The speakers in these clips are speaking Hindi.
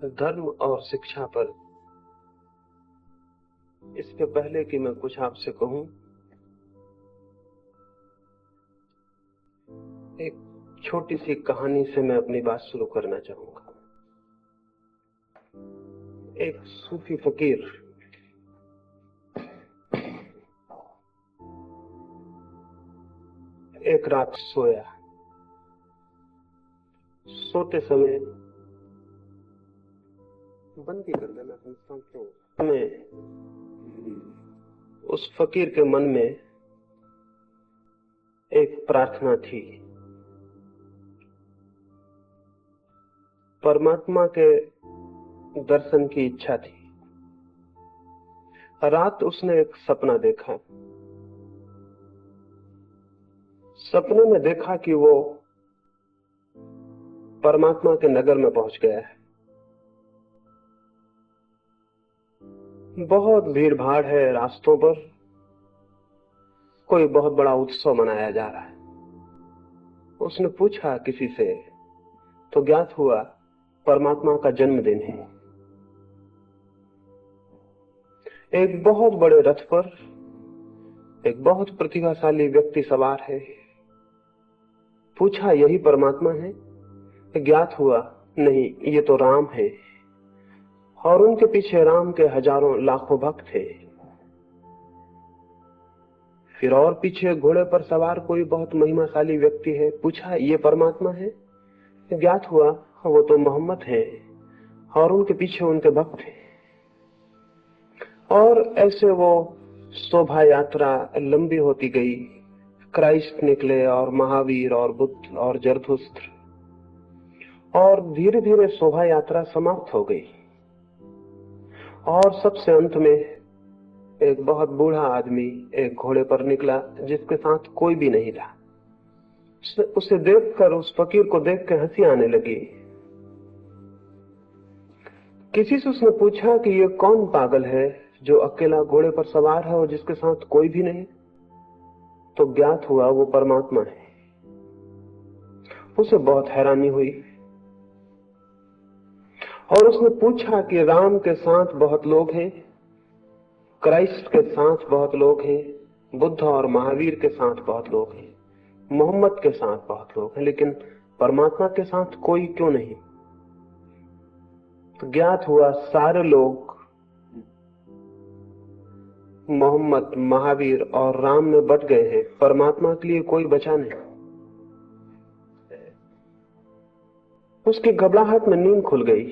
धर्म और शिक्षा पर इसके पहले कि मैं कुछ आपसे कहूं, एक छोटी सी कहानी से मैं अपनी बात शुरू करना चाहूंगा। एक सूफी फकीर एक रात सोया। सोते समय बंदी कर देना संस्थान में उस फकीर के मन में एक प्रार्थना थी। परमात्मा के दर्शन की इच्छा थी। रात उसने एक सपना देखा। सपने में देखा कि वो परमात्मा के नगर में पहुंच गया है। बहुत भीड़ भाड़ है रास्तों पर, कोई बहुत बड़ा उत्सव मनाया जा रहा है। उसने पूछा किसी से तो ज्ञात हुआ परमात्मा का जन्मदिन है। एक बहुत बड़े रथ पर एक बहुत प्रतिभाशाली व्यक्ति सवार है। पूछा यही परमात्मा है? ज्ञात हुआ नहीं, ये तो राम है। और उनके पीछे राम के हजारों लाखों भक्त थे। फिर और पीछे घोड़े पर सवार कोई बहुत महिमाशाली व्यक्ति है। पूछा ये परमात्मा है? ज्ञात हुआ वो तो मोहम्मद है और उनके पीछे उनके भक्त हैं। और ऐसे वो शोभा यात्रा लंबी होती गई। क्राइस्ट निकले और महावीर और बुद्ध और जरथुस्त्र, और धीरे धीरे शोभा यात्रा समाप्त हो गई। और सबसे अंत में एक बहुत बूढ़ा आदमी एक घोड़े पर निकला जिसके साथ कोई भी नहीं था। उसे देखकर, उस फकीर को देखकर हंसी आने लगी। किसी से उसने पूछा कि ये कौन पागल है जो अकेला घोड़े पर सवार है और जिसके साथ कोई भी नहीं? तो ज्ञात हुआ वो परमात्मा है। उसे बहुत हैरानी हुई और उसने पूछा कि राम के साथ बहुत लोग हैं, क्राइस्ट के साथ बहुत लोग हैं, बुद्ध और महावीर के साथ बहुत लोग हैं, मोहम्मद के साथ बहुत लोग हैं, लेकिन परमात्मा के साथ कोई क्यों नहीं? तो ज्ञात हुआ सारे लोग मोहम्मद, महावीर और राम में बट गए हैं, परमात्मा के लिए कोई बचा नहीं। उसकी घबराहट में नींद खुल गई।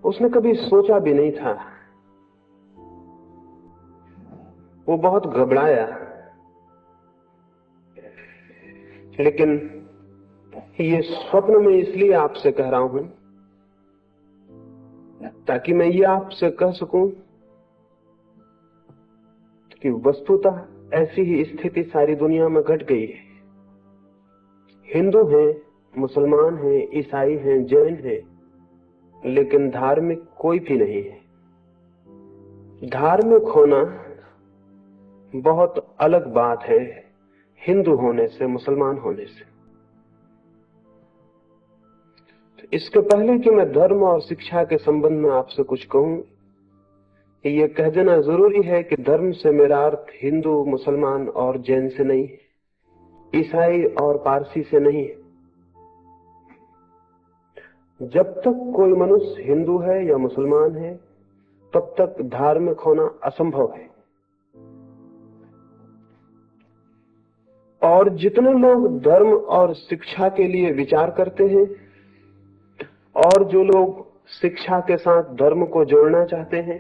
उसने कभी सोचा भी नहीं था। वो बहुत घबराया, लेकिन ये स्वप्न में इसलिए आपसे कह रहा हूं ताकि मैं ये आपसे कह सकूं कि वस्तुतः ऐसी ही स्थिति सारी दुनिया में घट गई है। हिंदू हैं, मुसलमान हैं, ईसाई हैं, जैन हैं, लेकिन धार्मिक कोई भी नहीं है। धार्मिक होना बहुत अलग बात है हिंदू होने से, मुसलमान होने से। इसके पहले कि मैं धर्म और शिक्षा के संबंध में आपसे कुछ कहूं, ये कह देना जरूरी है कि धर्म से मेरा अर्थ हिंदू, मुसलमान और जैन से नहीं है, ईसाई और पारसी से नहीं है। जब तक कोई मनुष्य हिंदू है या मुसलमान है, तब तक धार्मिक होना असंभव है। और जितने लोग धर्म और शिक्षा के लिए विचार करते हैं, और जो लोग शिक्षा के साथ धर्म को जोड़ना चाहते हैं,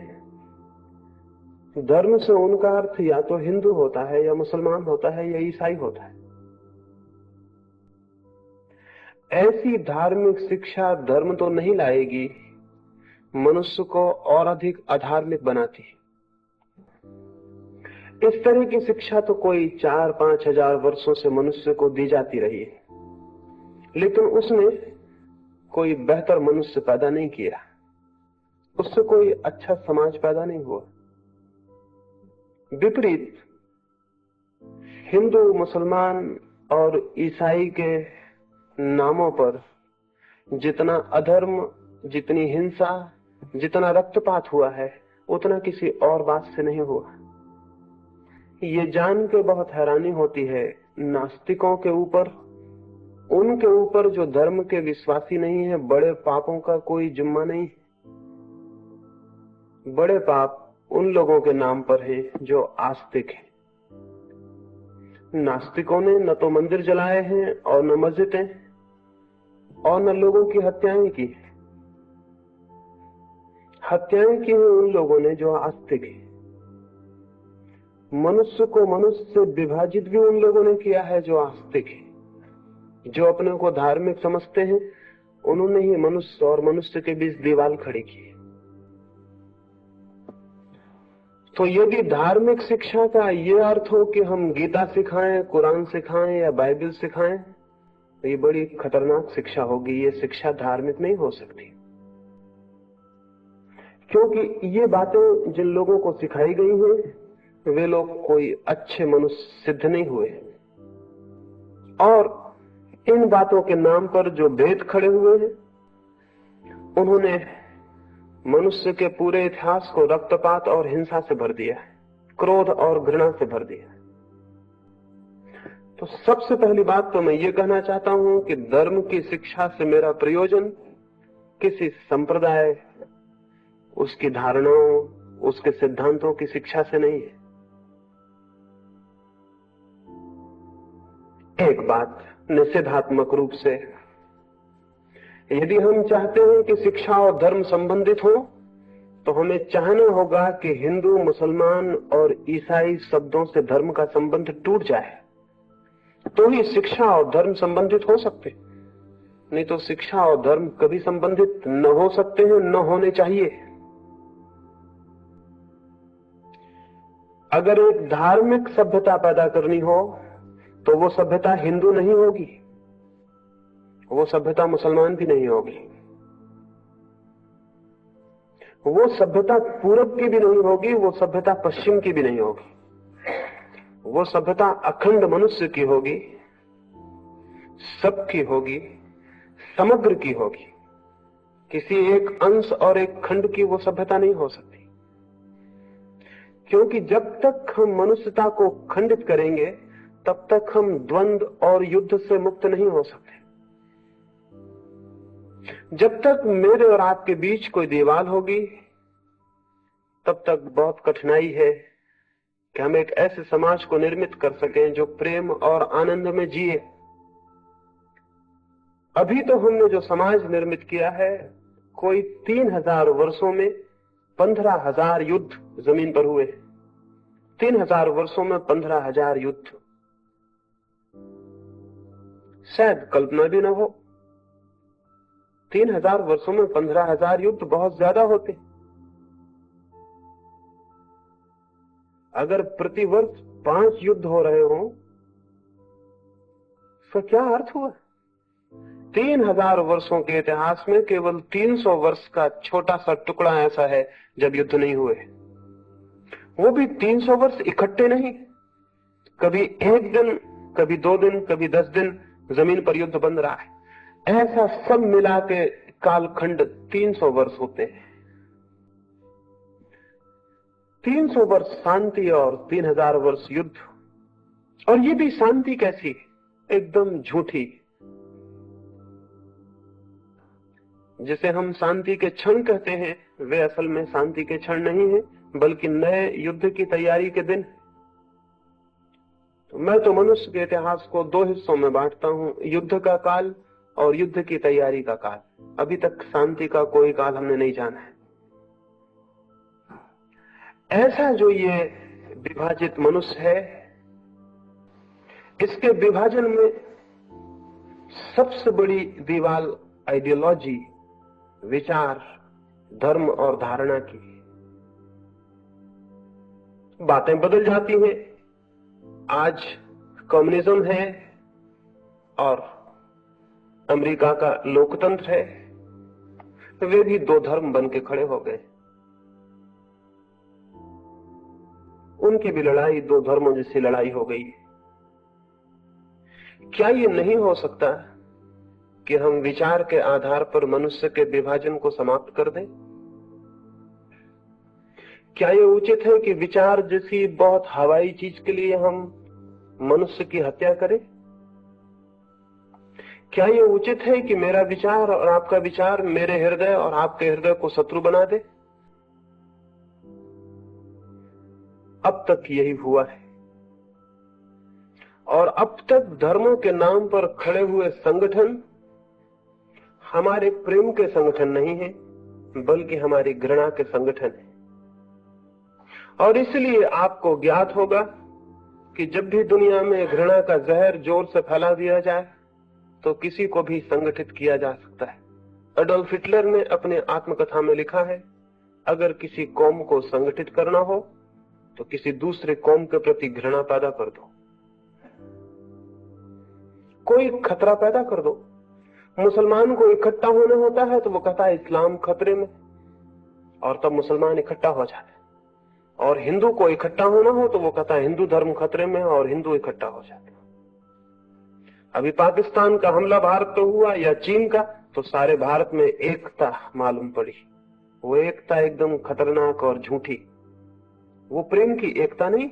धर्म से उनका अर्थ या तो हिंदू होता है या मुसलमान होता है या ईसाई होता है। ऐसी धार्मिक शिक्षा धर्म तो नहीं लाएगी, मनुष्य को और अधिक अधार्मिक बनाती है। इस तरह की शिक्षा तो कोई 4-5 हजार वर्षों से मनुष्य को दी जाती रही है, लेकिन उसने कोई बेहतर मनुष्य पैदा नहीं किया, उससे कोई अच्छा समाज पैदा नहीं हुआ। विपरीत, हिंदू, मुसलमान और ईसाई के नामों पर जितना अधर्म, जितनी हिंसा, जितना रक्तपात हुआ है, उतना किसी और बात से नहीं हुआ। ये जान के बहुत हैरानी होती है नास्तिकों के ऊपर, उनके ऊपर जो धर्म के विश्वासी नहीं है, बड़े पापों का कोई जिम्मा नहीं। बड़े पाप उन लोगों के नाम पर है जो आस्तिक हैं। नास्तिकों ने न तो मंदिर जलाए हैं और न मस्जिदें और न लोगों की हत्याएं की। हत्याएं की हैं उन लोगों ने जो आस्तिक है। मनुष्य को मनुष्य से विभाजित भी उन लोगों ने किया है जो आस्तिक है। जो अपने को धार्मिक समझते हैं, उन्होंने ही मनुष्य और मनुष्य के बीच दीवार खड़ी की है। तो यदि धार्मिक शिक्षा का यह अर्थ हो कि हम गीता सिखाएं, कुरान सिखाएं या बाइबल सिखाएं, तो ये बड़ी खतरनाक शिक्षा होगी। ये शिक्षा धार्मिक नहीं हो सकती, क्योंकि ये बातें जिन लोगों को सिखाई गई हैं, वे लोग कोई अच्छे मनुष्य सिद्ध नहीं हुए। और इन बातों के नाम पर जो भेद खड़े हुए हैं, उन्होंने मनुष्य के पूरे इतिहास को रक्तपात और हिंसा से भर दिया है, क्रोध और घृणा से भर दिया है। तो सबसे पहली बात तो मैं ये कहना चाहता हूं कि धर्म की शिक्षा से मेरा प्रयोजन किसी संप्रदाय, उसकी धारणाओं, उसके सिद्धांतों की शिक्षा से नहीं है। एक बात निषेधात्मक रूप से, यदि हम चाहते हैं कि शिक्षा और धर्म संबंधित हो, तो हमें चाहना होगा कि हिंदू, मुसलमान और ईसाई शब्दों से धर्म का संबंध टूट जाए, तो ही शिक्षा और धर्म संबंधित हो सकते। नहीं तो शिक्षा और धर्म कभी संबंधित न हो सकते हैं, न होने चाहिए। अगर एक धार्मिक सभ्यता पैदा करनी हो, तो वो सभ्यता हिंदू नहीं होगी, वो सभ्यता मुसलमान भी नहीं होगी, वो सभ्यता पूरब की भी नहीं होगी, वो सभ्यता पश्चिम की भी नहीं होगी। वो सभ्यता अखंड मनुष्य की होगी, सबकी होगी, समग्र की होगी। किसी एक अंश और एक खंड की वो सभ्यता नहीं हो सकती, क्योंकि जब तक हम मनुष्यता को खंडित करेंगे, तब तक हम द्वंद्व और युद्ध से मुक्त नहीं हो सकते। जब तक मेरे और आपके बीच कोई दीवार होगी, तब तक बहुत कठिनाई है कि हम एक ऐसे समाज को निर्मित कर सकें जो प्रेम और आनंद में जिए। अभी तो हमने जो समाज निर्मित किया है, कोई 3000 वर्षों में 15,000 युद्ध जमीन पर हुए। 3000 वर्षों में 15,000 युद्ध, शायद कल्पना भी ना हो। 3000 वर्षों में 15,000 युद्ध बहुत ज्यादा होते। अगर प्रतिवर्ष 5 युद्ध हो रहे हो, तो क्या अर्थ हुआ? 3000 वर्षों के इतिहास में केवल 300 वर्ष का छोटा सा टुकड़ा ऐसा है जब युद्ध नहीं हुए। वो भी 300 वर्ष इकट्ठे नहीं, कभी एक दिन, कभी 2 दिन, कभी 10 दिन जमीन पर युद्ध बन रहा है। ऐसा सब मिला के कालखंड 300 वर्ष होते हैं। 300 वर्ष शांति और 3000 वर्ष युद्ध। और ये भी शांति कैसी, एकदम झूठी। जिसे हम शांति के क्षण कहते हैं, वे असल में शांति के क्षण नहीं है, बल्कि नए युद्ध की तैयारी के दिन। तो मैं तो मनुष्य के इतिहास को 2 हिस्सों में बांटता हूं, युद्ध का काल और युद्ध की तैयारी का काल। अभी तक शांति का कोई काल हमने नहीं जाना है। ऐसा जो ये विभाजित मनुष्य है, इसके विभाजन में सबसे बड़ी दीवार आइडियोलॉजी, विचार, धर्म और धारणा की। बातें बदल जाती हैं। आज कम्युनिज्म है और अमेरिका का लोकतंत्र है, वे भी 2 धर्म बन के खड़े हो गए। उनकी भी लड़ाई 2 धर्मों जैसी लड़ाई हो गई। क्या ये नहीं हो सकता कि हम विचार के आधार पर मनुष्य के विभाजन को समाप्त कर दें? क्या ये उचित है कि विचार जैसी बहुत हवाई चीज के लिए हम मनुष्य की हत्या करें? क्या ये उचित है कि मेरा विचार और आपका विचार मेरे हृदय और आपके हृदय को शत्रु बना दे? अब तक यही हुआ है, और अब तक धर्मों के नाम पर खड़े हुए संगठन हमारे प्रेम के संगठन नहीं है, बल्कि हमारी घृणा के संगठन है। और इसलिए आपको ज्ञात होगा कि जब भी दुनिया में घृणा का जहर जोर से फैला दिया जाए तो किसी को भी संगठित किया जा सकता है। एडोल्फ हिटलर ने अपने आत्मकथा में लिखा है, अगर किसी कौम को संगठित करना हो तो किसी दूसरे कौम के प्रति घृणा पैदा कर दो, कोई खतरा पैदा कर दो। मुसलमान को इकट्ठा होना होता है तो वो कहता है इस्लाम खतरे में, और तब मुसलमान इकट्ठा हो जाते हैं। और हिंदू को इकट्ठा होना हो तो वो कहता है हिंदू धर्म खतरे में, और हिंदू इकट्ठा हो जाते हैं। अभी पाकिस्तान का हमला भारत पे हुआ या चीन का, तो सारे भारत में एकता मालूम पड़ी। वो एकता एकदम खतरनाक और झूठी, वो प्रेम की एकता नहीं,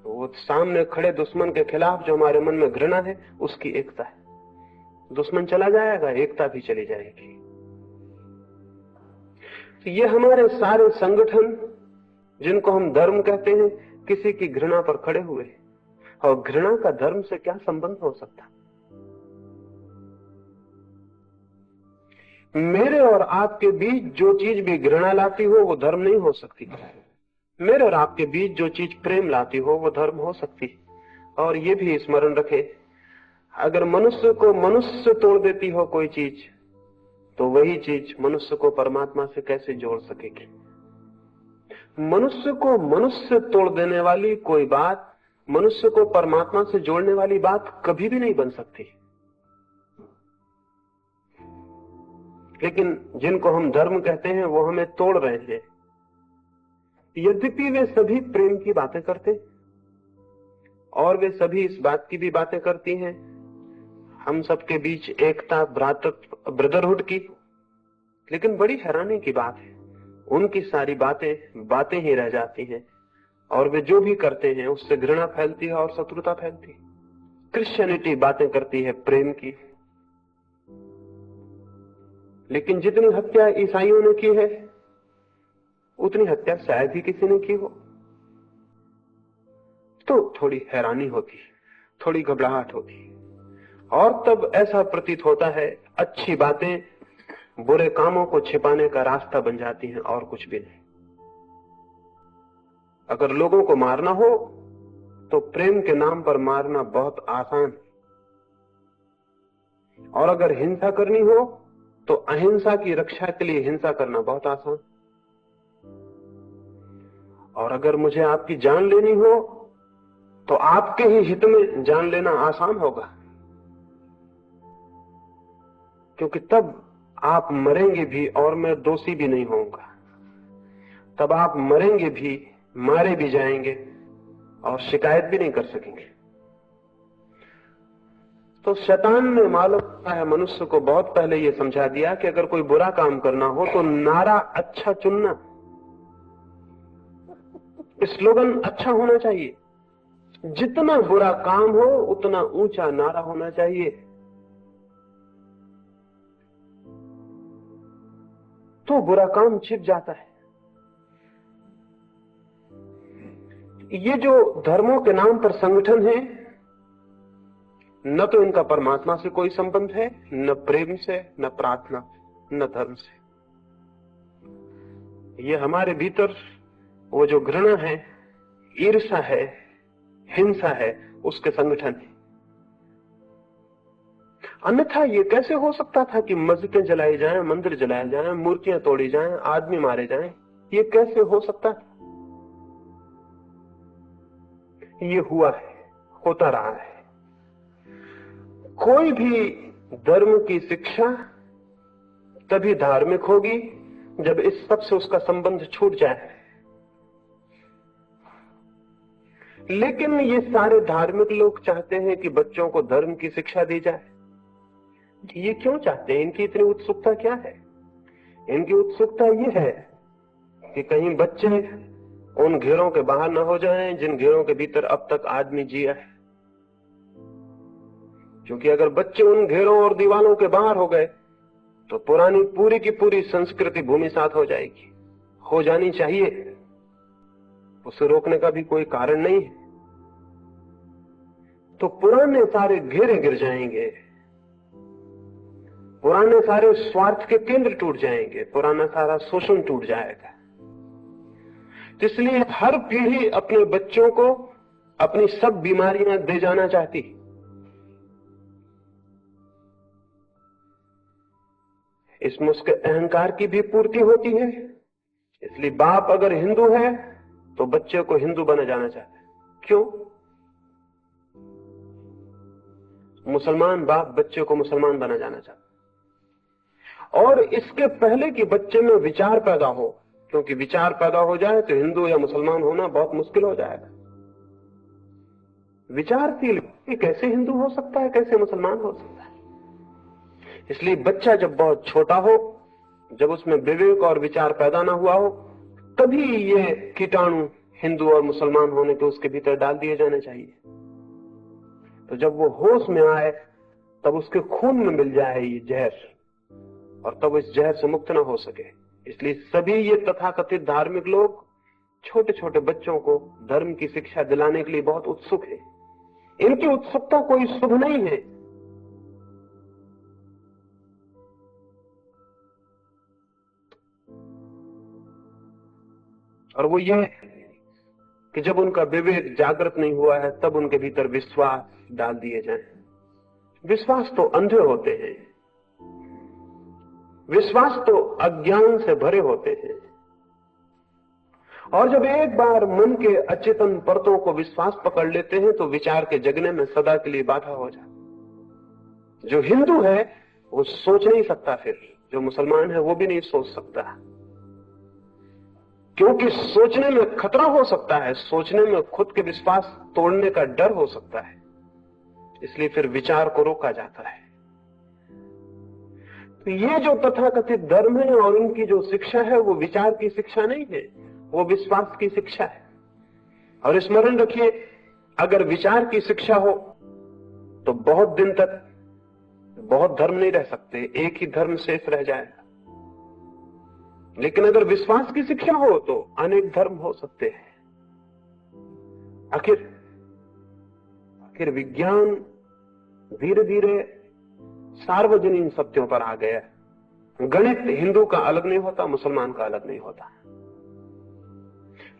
वो सामने खड़े दुश्मन के खिलाफ जो हमारे मन में घृणा है उसकी एकता है। दुश्मन चला जाएगा, एकता भी चली जाएगी। तो ये हमारे सारे संगठन जिनको हम धर्म कहते हैं, किसी की घृणा पर खड़े हुए। और घृणा का धर्म से क्या संबंध हो सकता? मेरे और आपके बीच जो चीज भी घृणा लाती हो वो धर्म नहीं हो सकती। मेरे और आपके बीच जो चीज प्रेम लाती हो वो धर्म हो सकती। और ये भी स्मरण रखें, अगर मनुष्य को मनुष्य तोड़ देती हो कोई चीज, तो वही चीज मनुष्य को परमात्मा से कैसे जोड़ सकेगी? मनुष्य को मनुष्य तोड़ देने वाली कोई बात मनुष्य को परमात्मा से जोड़ने वाली बात कभी भी नहीं बन सकती। लेकिन जिनको हम धर्म कहते हैं वो हमें तोड़ रहे हैं। यद्यपि वे सभी प्रेम की बातें करते और वे सभी इस बात की भी बातें करती हैं, हम सबके बीच एकता, भ्रातृत्व, ब्रदरहुड की, लेकिन बड़ी हैरानी की बात है, उनकी सारी बातें ही रह जाती हैं, और वे जो भी करते हैं उससे घृणा फैलती है और शत्रुता फैलती है। क्रिश्चियनिटी बातें करती है प्रेम की, लेकिन जितनी हत्या ईसाइयों ने की है उतनी हत्या शायद ही किसी ने की हो। तो थोड़ी हैरानी होती, थोड़ी घबराहट होती, और तब ऐसा प्रतीत होता है अच्छी बातें बुरे कामों को छिपाने का रास्ता बन जाती हैं और कुछ भी नहीं। अगर लोगों को मारना हो तो प्रेम के नाम पर मारना बहुत आसान, और अगर हिंसा करनी हो तो अहिंसा की रक्षा के लिए हिंसा करना बहुत आसान। और अगर मुझे आपकी जान लेनी हो तो आपके ही हित में जान लेना आसान होगा, क्योंकि तब आप मरेंगे भी और मैं दोषी भी नहीं होऊंगा। तब आप मरेंगे भी, मारे भी जाएंगे और शिकायत भी नहीं कर सकेंगे। तो शैतान ने मालूम है मनुष्य को बहुत पहले यह समझा दिया कि अगर कोई बुरा काम करना हो तो नारा अच्छा चुनना, स्लोगन अच्छा होना चाहिए। जितना बुरा काम हो उतना ऊंचा नारा होना चाहिए, तो बुरा काम छिप जाता है। ये जो धर्मों के नाम पर संगठन है, न तो इनका परमात्मा से कोई संबंध है, न प्रेम से, न प्रार्थना, न धर्म से। ये हमारे भीतर वो जो घृणा है, ईर्ष्या है, हिंसा है, उसके संगठन है। अन्यथा ये कैसे हो सकता था कि मस्जिदें जलाई जाएं, मंदिर जलाए जाएं, मूर्तियां तोड़ी जाएं, आदमी मारे जाएं? ये कैसे हो सकता था? ये हुआ है, होता रहा है। कोई भी धर्म की शिक्षा तभी धार्मिक होगी जब इस सब से उसका संबंध छूट जाए। लेकिन ये सारे धार्मिक लोग चाहते हैं कि बच्चों को धर्म की शिक्षा दी जाए। ये क्यों चाहते हैं? इनकी इतनी उत्सुकता क्या है? इनकी उत्सुकता ये है कि कहीं बच्चे उन घेरों के बाहर न हो जाएं जिन घेरों के भीतर अब तक आदमी जिया है। क्योंकि अगर बच्चे उन घेरों और दीवालों के बाहर हो गए तो पुरानी पूरी की पूरी संस्कृति भूमिसात हो जाएगी, हो जानी चाहिए। उसे रोकने का भी कोई कारण नहीं है। तो पुराने सारे घेरे गिर जाएंगे, पुराने सारे स्वार्थ के केंद्र टूट जाएंगे, पुराना सारा शोषण टूट जाएगा। इसलिए हर पीढ़ी अपने बच्चों को अपनी सब बीमारियां दे जाना चाहती। इसमें उसके अहंकार की भी पूर्ति होती है। इसलिए बाप अगर हिंदू है तो बच्चे को हिंदू बना जाना चाहता है। क्यों? मुसलमान बाप बच्चे को मुसलमान बना जाना चाहता है। और इसके पहले कि बच्चे में विचार पैदा हो, क्योंकि विचार पैदा हो जाए तो हिंदू या मुसलमान होना बहुत मुश्किल हो जाएगा। विचारशील कैसे हिंदू हो सकता है, कैसे मुसलमान हो सकता है? इसलिए बच्चा जब बहुत छोटा हो, जब उसमें विवेक और विचार पैदा ना हुआ हो, तभी ये कीटाणु हिंदू और मुसलमान होने के उसके भीतर डाल दिए जाने चाहिए। तो जब वो होश में आए तब उसके खून में मिल जाए ये जहर, और तब इस जहर से मुक्त ना हो सके। इसलिए सभी ये तथाकथित धार्मिक लोग छोटे छोटे बच्चों को धर्म की शिक्षा दिलाने के लिए बहुत उत्सुक है। इनकी उत्सुकता कोई शुभ नहीं है। और वो ये कि जब उनका विवेक जागृत नहीं हुआ है तब उनके भीतर विश्वास डाल दिए जाएं। विश्वास तो अंधे होते हैं, विश्वास तो अज्ञान से भरे होते हैं। और जब एक बार मन के अचेतन परतों को विश्वास पकड़ लेते हैं तो विचार के जगने में सदा के लिए बाधा हो जाती। जो हिंदू है वो सोच नहीं सकता, फिर जो मुसलमान है वो भी नहीं सोच सकता, क्योंकि सोचने में खतरा हो सकता है, सोचने में खुद के विश्वास तोड़ने का डर हो सकता है। इसलिए फिर विचार को रोका जाता है। तो ये जो तथाकथित धर्म है और उनकी जो शिक्षा है वो विचार की शिक्षा नहीं है, वो विश्वास की शिक्षा है। और स्मरण रखिए, अगर विचार की शिक्षा हो तो बहुत दिन तक बहुत धर्म नहीं रह सकते, एक ही धर्म शेष रह जाएगा। लेकिन अगर विश्वास की शिक्षा हो तो अनेक धर्म हो सकते हैं। आखिर विज्ञान धीरे धीरे सार्वजनीन सत्यों पर आ गया। गणित हिंदू का अलग नहीं होता, मुसलमान का अलग नहीं होता।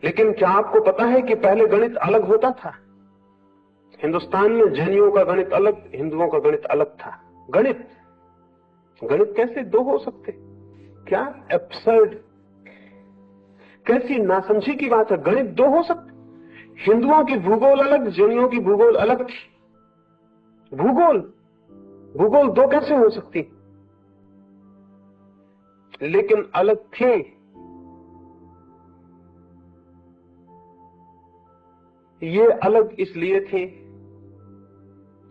लेकिन क्या आपको पता है कि पहले गणित अलग होता था? हिंदुस्तान में जैनियों का गणित अलग, हिंदुओं का गणित अलग था। गणित कैसे दो हो सकते? क्या एब्सर्ड, कैसी नासमझी की बात है। गणित दो हो सकते? हिंदुओं की भूगोल अलग, जैनियों की भूगोल अलग थी। भूगोल दो कैसे हो सकती? लेकिन अलग थी। ये अलग इसलिए थी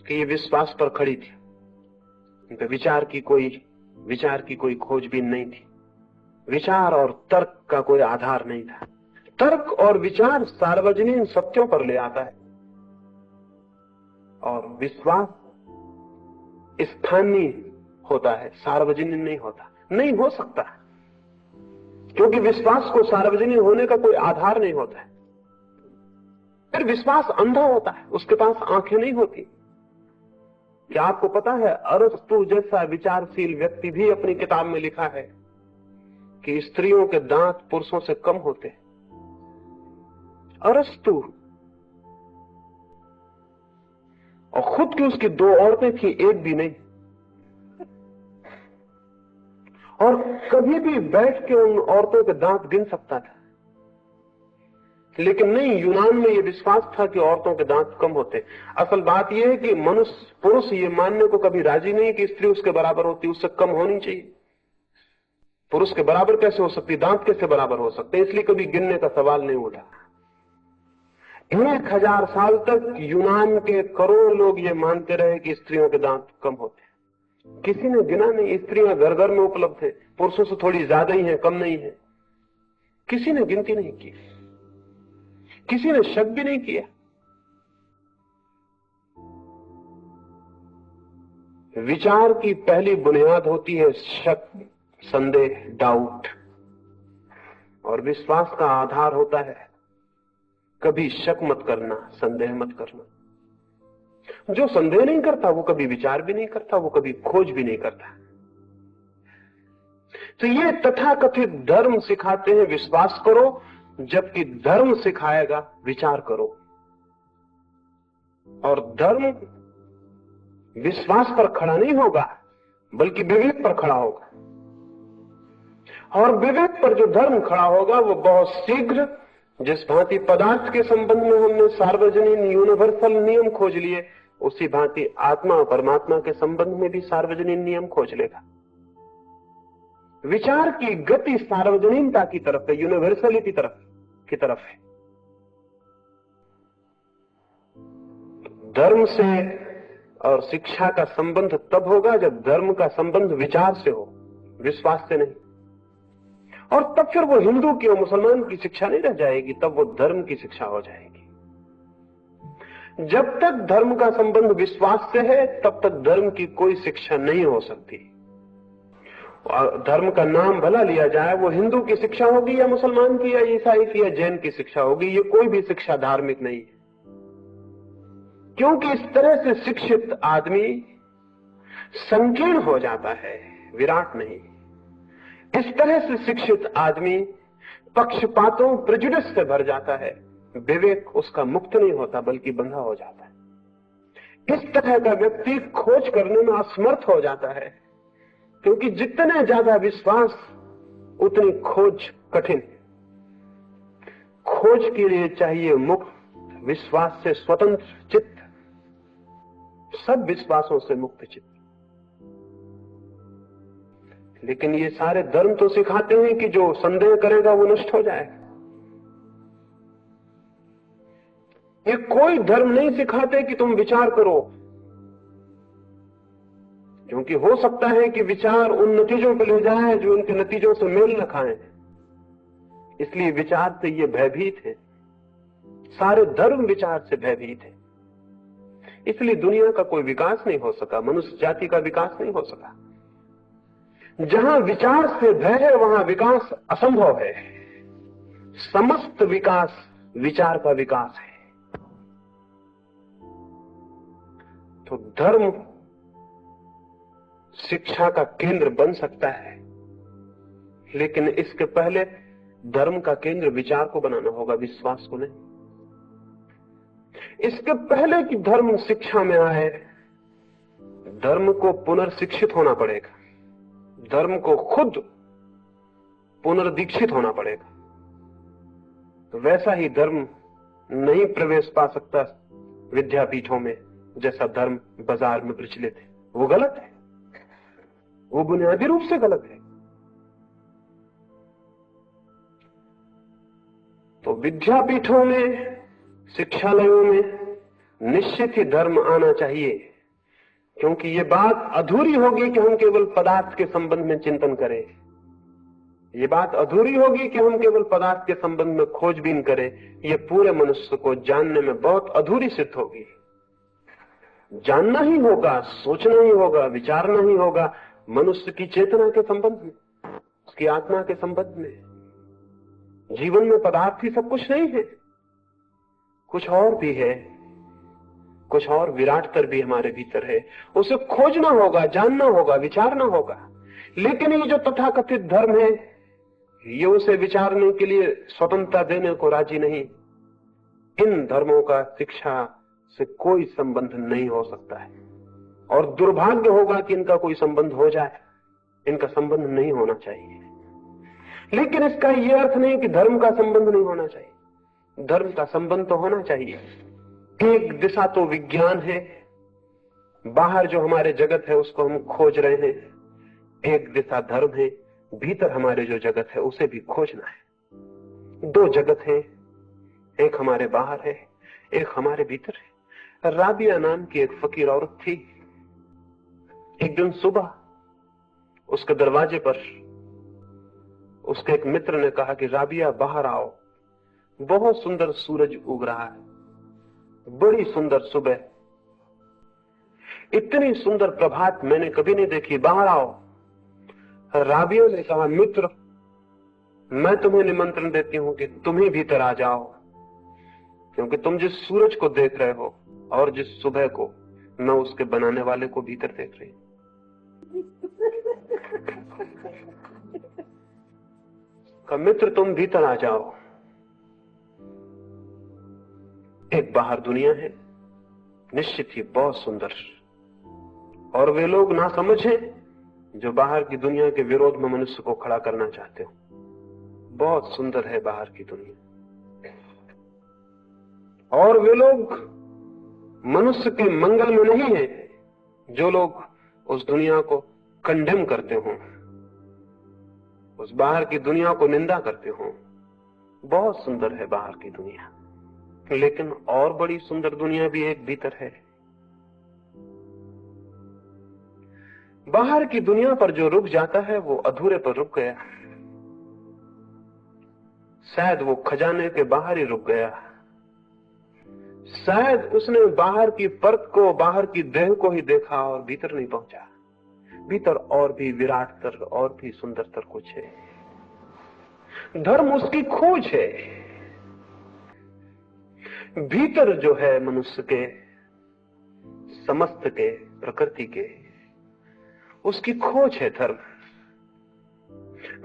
कि ये विश्वास पर खड़ी थी, इनपे विचार की कोई खोजबीन नहीं थी। विचार और तर्क का कोई आधार नहीं था। तर्क और विचार सार्वजनीन सत्यों पर ले आता है, और विश्वास स्थानीय होता है, सार्वजनीन नहीं होता, नहीं हो सकता, क्योंकि विश्वास को सार्वजनीन होने का कोई आधार नहीं होता है। फिर विश्वास अंधा होता है, उसके पास आंखें नहीं होती। क्या आपको पता है, अरस्तु जैसा विचारशील व्यक्ति भी अपनी किताब में लिखा है कि स्त्रियों के दांत पुरुषों से कम होते हैं। अरस्तु, और खुद की उसकी 2 औरतें थी, एक भी नहीं। और कभी भी बैठ के उन औरतों के दांत गिन सकता था। लेकिन नहीं, यूनान में यह विश्वास था कि औरतों के दांत कम होते। असल बात यह है कि पुरुष ये मानने को कभी राजी नहीं कि स्त्री उसके बराबर होती, उससे कम होनी चाहिए। पुरुष के बराबर कैसे हो सकती, दांत कैसे बराबर हो सकते, इसलिए कभी गिनने का सवाल नहीं उठा। 1000 साल तक यूनान के करोड़ों लोग ये मानते रहे कि स्त्रियों के दांत कम होते। किसी ने गिना नहीं, स्त्रियां घर घर में उपलब्ध है, पुरुषों से थोड़ी ज्यादा ही है, कम नहीं है। किसी ने गिनती नहीं की, किसी ने शक भी नहीं किया। विचार की पहली बुनियाद होती है शक, संदेह, डाउट, और विश्वास का आधार होता है कभी शक मत करना, संदेह मत करना। जो संदेह नहीं करता वो कभी विचार भी नहीं करता, वो कभी खोज भी नहीं करता। तो ये तथाकथित धर्म सिखाते हैं विश्वास करो, जबकि धर्म सिखाएगा विचार करो। और धर्म विश्वास पर खड़ा नहीं होगा, बल्कि विवेक पर खड़ा होगा। और विवेक पर जो धर्म खड़ा होगा वो बहुत शीघ्र, जिस भांति पदार्थ के संबंध में हमने सार्वजनीन यूनिवर्सल नियम खोज लिए, उसी भांति आत्मा और परमात्मा के संबंध में भी सार्वजनीन नियम खोज लेगा। विचार की गति सार्वजनीनता की तरफ है, यूनिवर्सलिटी की तरफ है। धर्म से और शिक्षा का संबंध तब होगा जब धर्म का संबंध विचार से हो, विश्वास से नहीं। और तब फिर वो हिंदू की और मुसलमान की शिक्षा नहीं रह जाएगी, तब वो धर्म की शिक्षा हो जाएगी। जब तक धर्म का संबंध विश्वास से है, तब तक धर्म की कोई शिक्षा नहीं हो सकती। धर्म का नाम भला लिया जाए, वो हिंदू की शिक्षा होगी या मुसलमान की या ईसाई की या जैन की शिक्षा होगी, ये कोई भी शिक्षा धार्मिक नहीं है। क्योंकि इस तरह से शिक्षित आदमी संकीर्ण हो जाता है, विराट नहीं। इस तरह से शिक्षित आदमी पक्षपातों, प्रेजुडिस से भर जाता है, विवेक उसका मुक्त नहीं होता बल्कि बंधा हो जाता है। इस तरह का व्यक्ति खोज करने में असमर्थ हो जाता है, क्योंकि जितने ज्यादा विश्वास उतनी खोज कठिन। खोज के लिए चाहिए मुक्त, विश्वास से स्वतंत्र चित्त, सब विश्वासों से मुक्त चित्त। लेकिन ये सारे धर्म तो सिखाते हैं कि जो संदेह करेगा वो नष्ट हो जाएगा। ये कोई धर्म नहीं सिखाते कि तुम विचार करो, क्योंकि हो सकता है कि विचार उन नतीजों पर ले जाए जो उनके नतीजों से मेल न खाएं। इसलिए विचार से ये भयभीत है, सारे धर्म विचार से भयभीत है। इसलिए दुनिया का कोई विकास नहीं हो सका, मनुष्य जाति का विकास नहीं हो सका। जहां विचार से भय है वहां विकास असंभव है। समस्त विकास विचार का विकास है। तो धर्म शिक्षा का केंद्र बन सकता है, लेकिन इसके पहले धर्म का केंद्र विचार को बनाना होगा, विश्वास को नहीं। इसके पहले कि धर्म शिक्षा में आए, धर्म को पुनर्शिक्षित होना पड़ेगा, धर्म को खुद पुनर्दीक्षित होना पड़ेगा। तो वैसा ही धर्म नहीं प्रवेश पा सकता विद्यापीठों में जैसा धर्म बाजार में प्रचलित है। वो गलत है, वो बुनियादी रूप से गलत है। तो विद्यापीठों में, शिक्षालयों में निश्चित ही धर्म आना चाहिए, क्योंकि ये बात अधूरी होगी कि हम केवल पदार्थ के संबंध में चिंतन करें। ये बात अधूरी होगी कि हम केवल पदार्थ के संबंध में खोजबीन करें। ये पूरे मनुष्य को जानने में बहुत अधूरी सिद्ध होगी। जानना ही होगा, सोचना ही होगा, विचारना ही होगा मनुष्य की चेतना के संबंध में, उसकी आत्मा के संबंध में। जीवन में पदार्थ ही सब कुछ नहीं है, कुछ और भी है, कुछ और विराटतर भी हमारे भीतर है। उसे खोजना होगा, जानना होगा, विचारना होगा। लेकिन ये जो तथाकथित धर्म है, ये उसे विचारने के लिए स्वतंत्रता देने को राजी नहीं। इन धर्मों का शिक्षा से कोई संबंध नहीं हो सकता है, और दुर्भाग्य होगा कि इनका कोई संबंध हो जाए। इनका संबंध नहीं होना चाहिए। लेकिन इसका यह अर्थ नहीं कि धर्म का संबंध नहीं होना चाहिए। धर्म का संबंध तो होना चाहिए। एक दिशा तो विज्ञान है, बाहर जो हमारे जगत है उसको हम खोज रहे हैं। एक दिशा धर्म है, भीतर हमारे जो जगत है उसे भी खोजना है। दो जगत है, एक हमारे बाहर है, एक हमारे भीतर है। राबिया नाम की एक फकीर औरत थी, एक दिन सुबह उसके दरवाजे पर उसके एक मित्र ने कहा कि राबिया बाहर आओ, बहुत सुंदर सूरज उग रहा है, बड़ी सुंदर सुबह, इतनी सुंदर प्रभात मैंने कभी नहीं देखी, बाहर आओ। राबिया ने कहा, मित्र मैं तुम्हें निमंत्रण देती हूं कि तुम ही भीतर आ जाओ, क्योंकि तुम जिस सूरज को देख रहे हो और जिस सुबह को, मैं उसके बनाने वाले को भीतर देख रही हूं। का मित्र तुम भीतर आ जाओ। एक बाहर दुनिया है, निश्चित ही बहुत सुंदर, और वे लोग ना समझ हैं जो बाहर की दुनिया के विरोध में मनुष्य को खड़ा करना चाहते हो। बहुत सुंदर है बाहर की दुनिया, और वे लोग मनुष्य के मंगल में नहीं है जो लोग उस दुनिया को कंडेम करते हो, उस बाहर की दुनिया को निंदा करते हो। बहुत सुंदर है बाहर की दुनिया, लेकिन और बड़ी सुंदर दुनिया भी एक भीतर है। बाहर की दुनिया पर जो रुक जाता है वो अधूरे पर रुक गया, शायद वो खजाने के बाहर ही रुक गया, शायद उसने बाहर की परत को, बाहर की देह को ही देखा और भीतर नहीं पहुंचा। भीतर और भी विराटतर और भी सुंदरतर कुछ है। धर्म उसकी खोज है। भीतर जो है मनुष्य के, समस्त के, प्रकृति के, उसकी खोज है धर्म।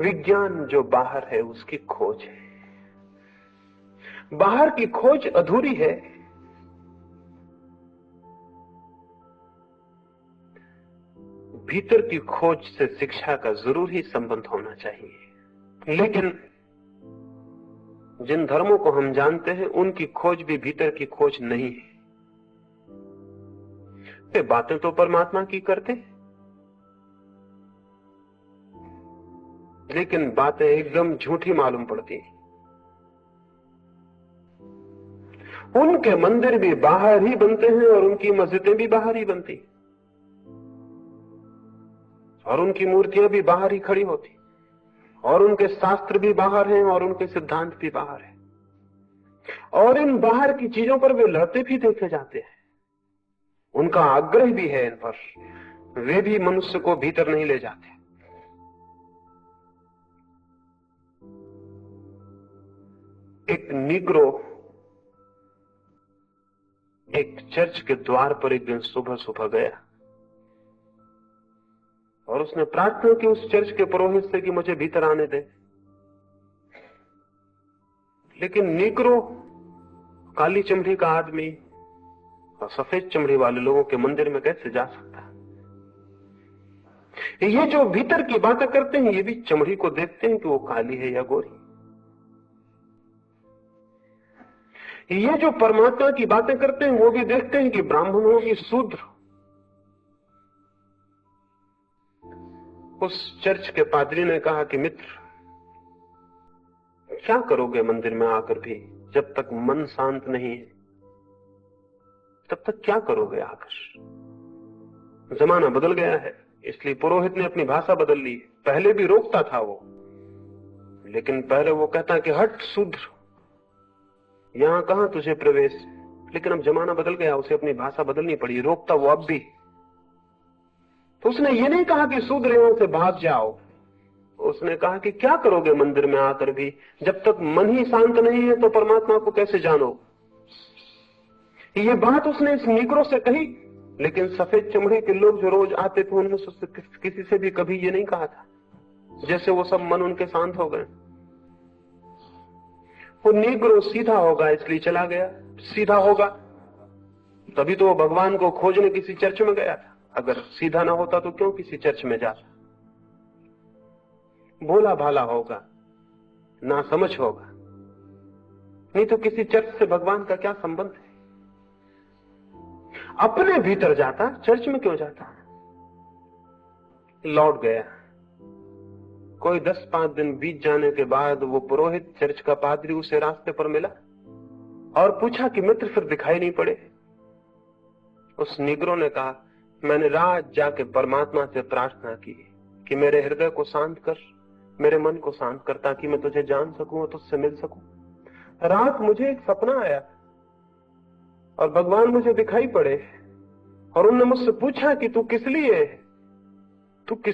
विज्ञान जो बाहर है उसकी खोज है। बाहर की खोज अधूरी है। भीतर की खोज से शिक्षा का जरूर ही संबंध होना चाहिए, लेकिन जिन धर्मों को हम जानते हैं उनकी खोज भी भीतर की खोज नहीं है। वे बातें तो परमात्मा की करते, लेकिन बातें एकदम झूठी मालूम पड़ती हैं। उनके मंदिर भी बाहर ही बनते हैं और उनकी मस्जिदें भी बाहर ही बनती, और उनकी मूर्तियां भी बाहर ही खड़ी होती, और उनके शास्त्र भी बाहर हैं और उनके सिद्धांत भी बाहर हैं, और इन बाहर की चीजों पर वे लड़ते भी देखे जाते हैं। उनका आग्रह भी है इन पर, वे भी मनुष्य को भीतर नहीं ले जाते। एक निग्रो एक चर्च के द्वार पर एक दिन सुबह सुबह गया और उसने प्रार्थना की उस चर्च के पुरोहित से कि मुझे भीतर आने दे। लेकिन निग्रो, काली चमड़ी का आदमी और सफेद चमड़ी वाले लोगों के मंदिर में कैसे जा सकता? ये जो भीतर की बातें करते हैं ये भी चमड़ी को देखते हैं कि वो काली है या गोरी। ये जो परमात्मा की बातें करते हैं वो भी देखते हैं कि ब्राह्मण हो कि शूद्र। उस चर्च के पादरी ने कहा कि मित्र, क्या करोगे मंदिर में आकर भी? जब तक मन शांत नहीं है तब तक क्या करोगे आकर? जमाना बदल गया है, इसलिए पुरोहित ने अपनी भाषा बदल ली। पहले भी रोकता था वो, लेकिन पहले वो कहता कि हट शूद्र, यहां कहां तुझे प्रवेश। लेकिन अब जमाना बदल गया, उसे अपनी भाषा बदलनी पड़ी। रोकता वो अब भी। तो उसने ये नहीं कहा कि शूद्र यहां से भाग जाओ, उसने कहा कि क्या करोगे मंदिर में आकर भी? जब तक मन ही शांत नहीं है तो परमात्मा को कैसे जानो? ये बात उसने इस निग्रो से कही, लेकिन सफेद चमड़े के लोग जो रोज आते थे उनमें से किसी से भी कभी ये नहीं कहा था। जैसे वो सब मन उनके शांत हो गए। वो निग्रो सीधा होगा इसलिए चला गया, सीधा होगा तभी तो वो भगवान को खोजने किसी चर्च में गया था। अगर सीधा ना होता तो क्यों किसी चर्च में जाता? भोला भाला होगा, ना समझ होगा, नहीं तो किसी चर्च से भगवान का क्या संबंध है? अपने भीतर जाता, चर्च में क्यों जाता? लौट गया। कोई 10-5 दिन बीत जाने के बाद वो पुरोहित, चर्च का पादरी उसे रास्ते पर मिला और पूछा कि मित्र फिर दिखाई नहीं पड़े? उस निग्रो ने कहा, मैंने रात जाके परमात्मा से प्रार्थना की कि मेरे हृदय को शांत कर, मेरे मन को शांत कर, ताकि मैं तुझे जान सकूं और तुझसे मिल सकूं। रात मुझे एक सपना आया और भगवान मुझे दिखाई पड़े और उन्होंने मुझसे पूछा कि तू किस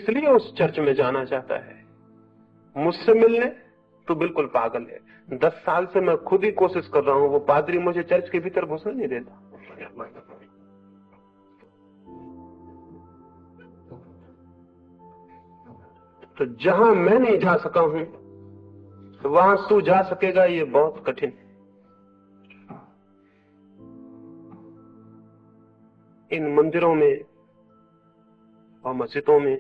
लिए उस चर्च में जाना चाहता है? मुझसे मिलने? तू बिल्कुल पागल है। 10 साल से मैं खुद ही कोशिश कर रहा हूं, वो पादरी मुझे चर्च के भीतर घुसने नहीं देता। तो जहां मैं नहीं जा सका हूं तो वहां तू जा सकेगा, ये बहुत कठिन है। इन मंदिरों में और मस्जिदों में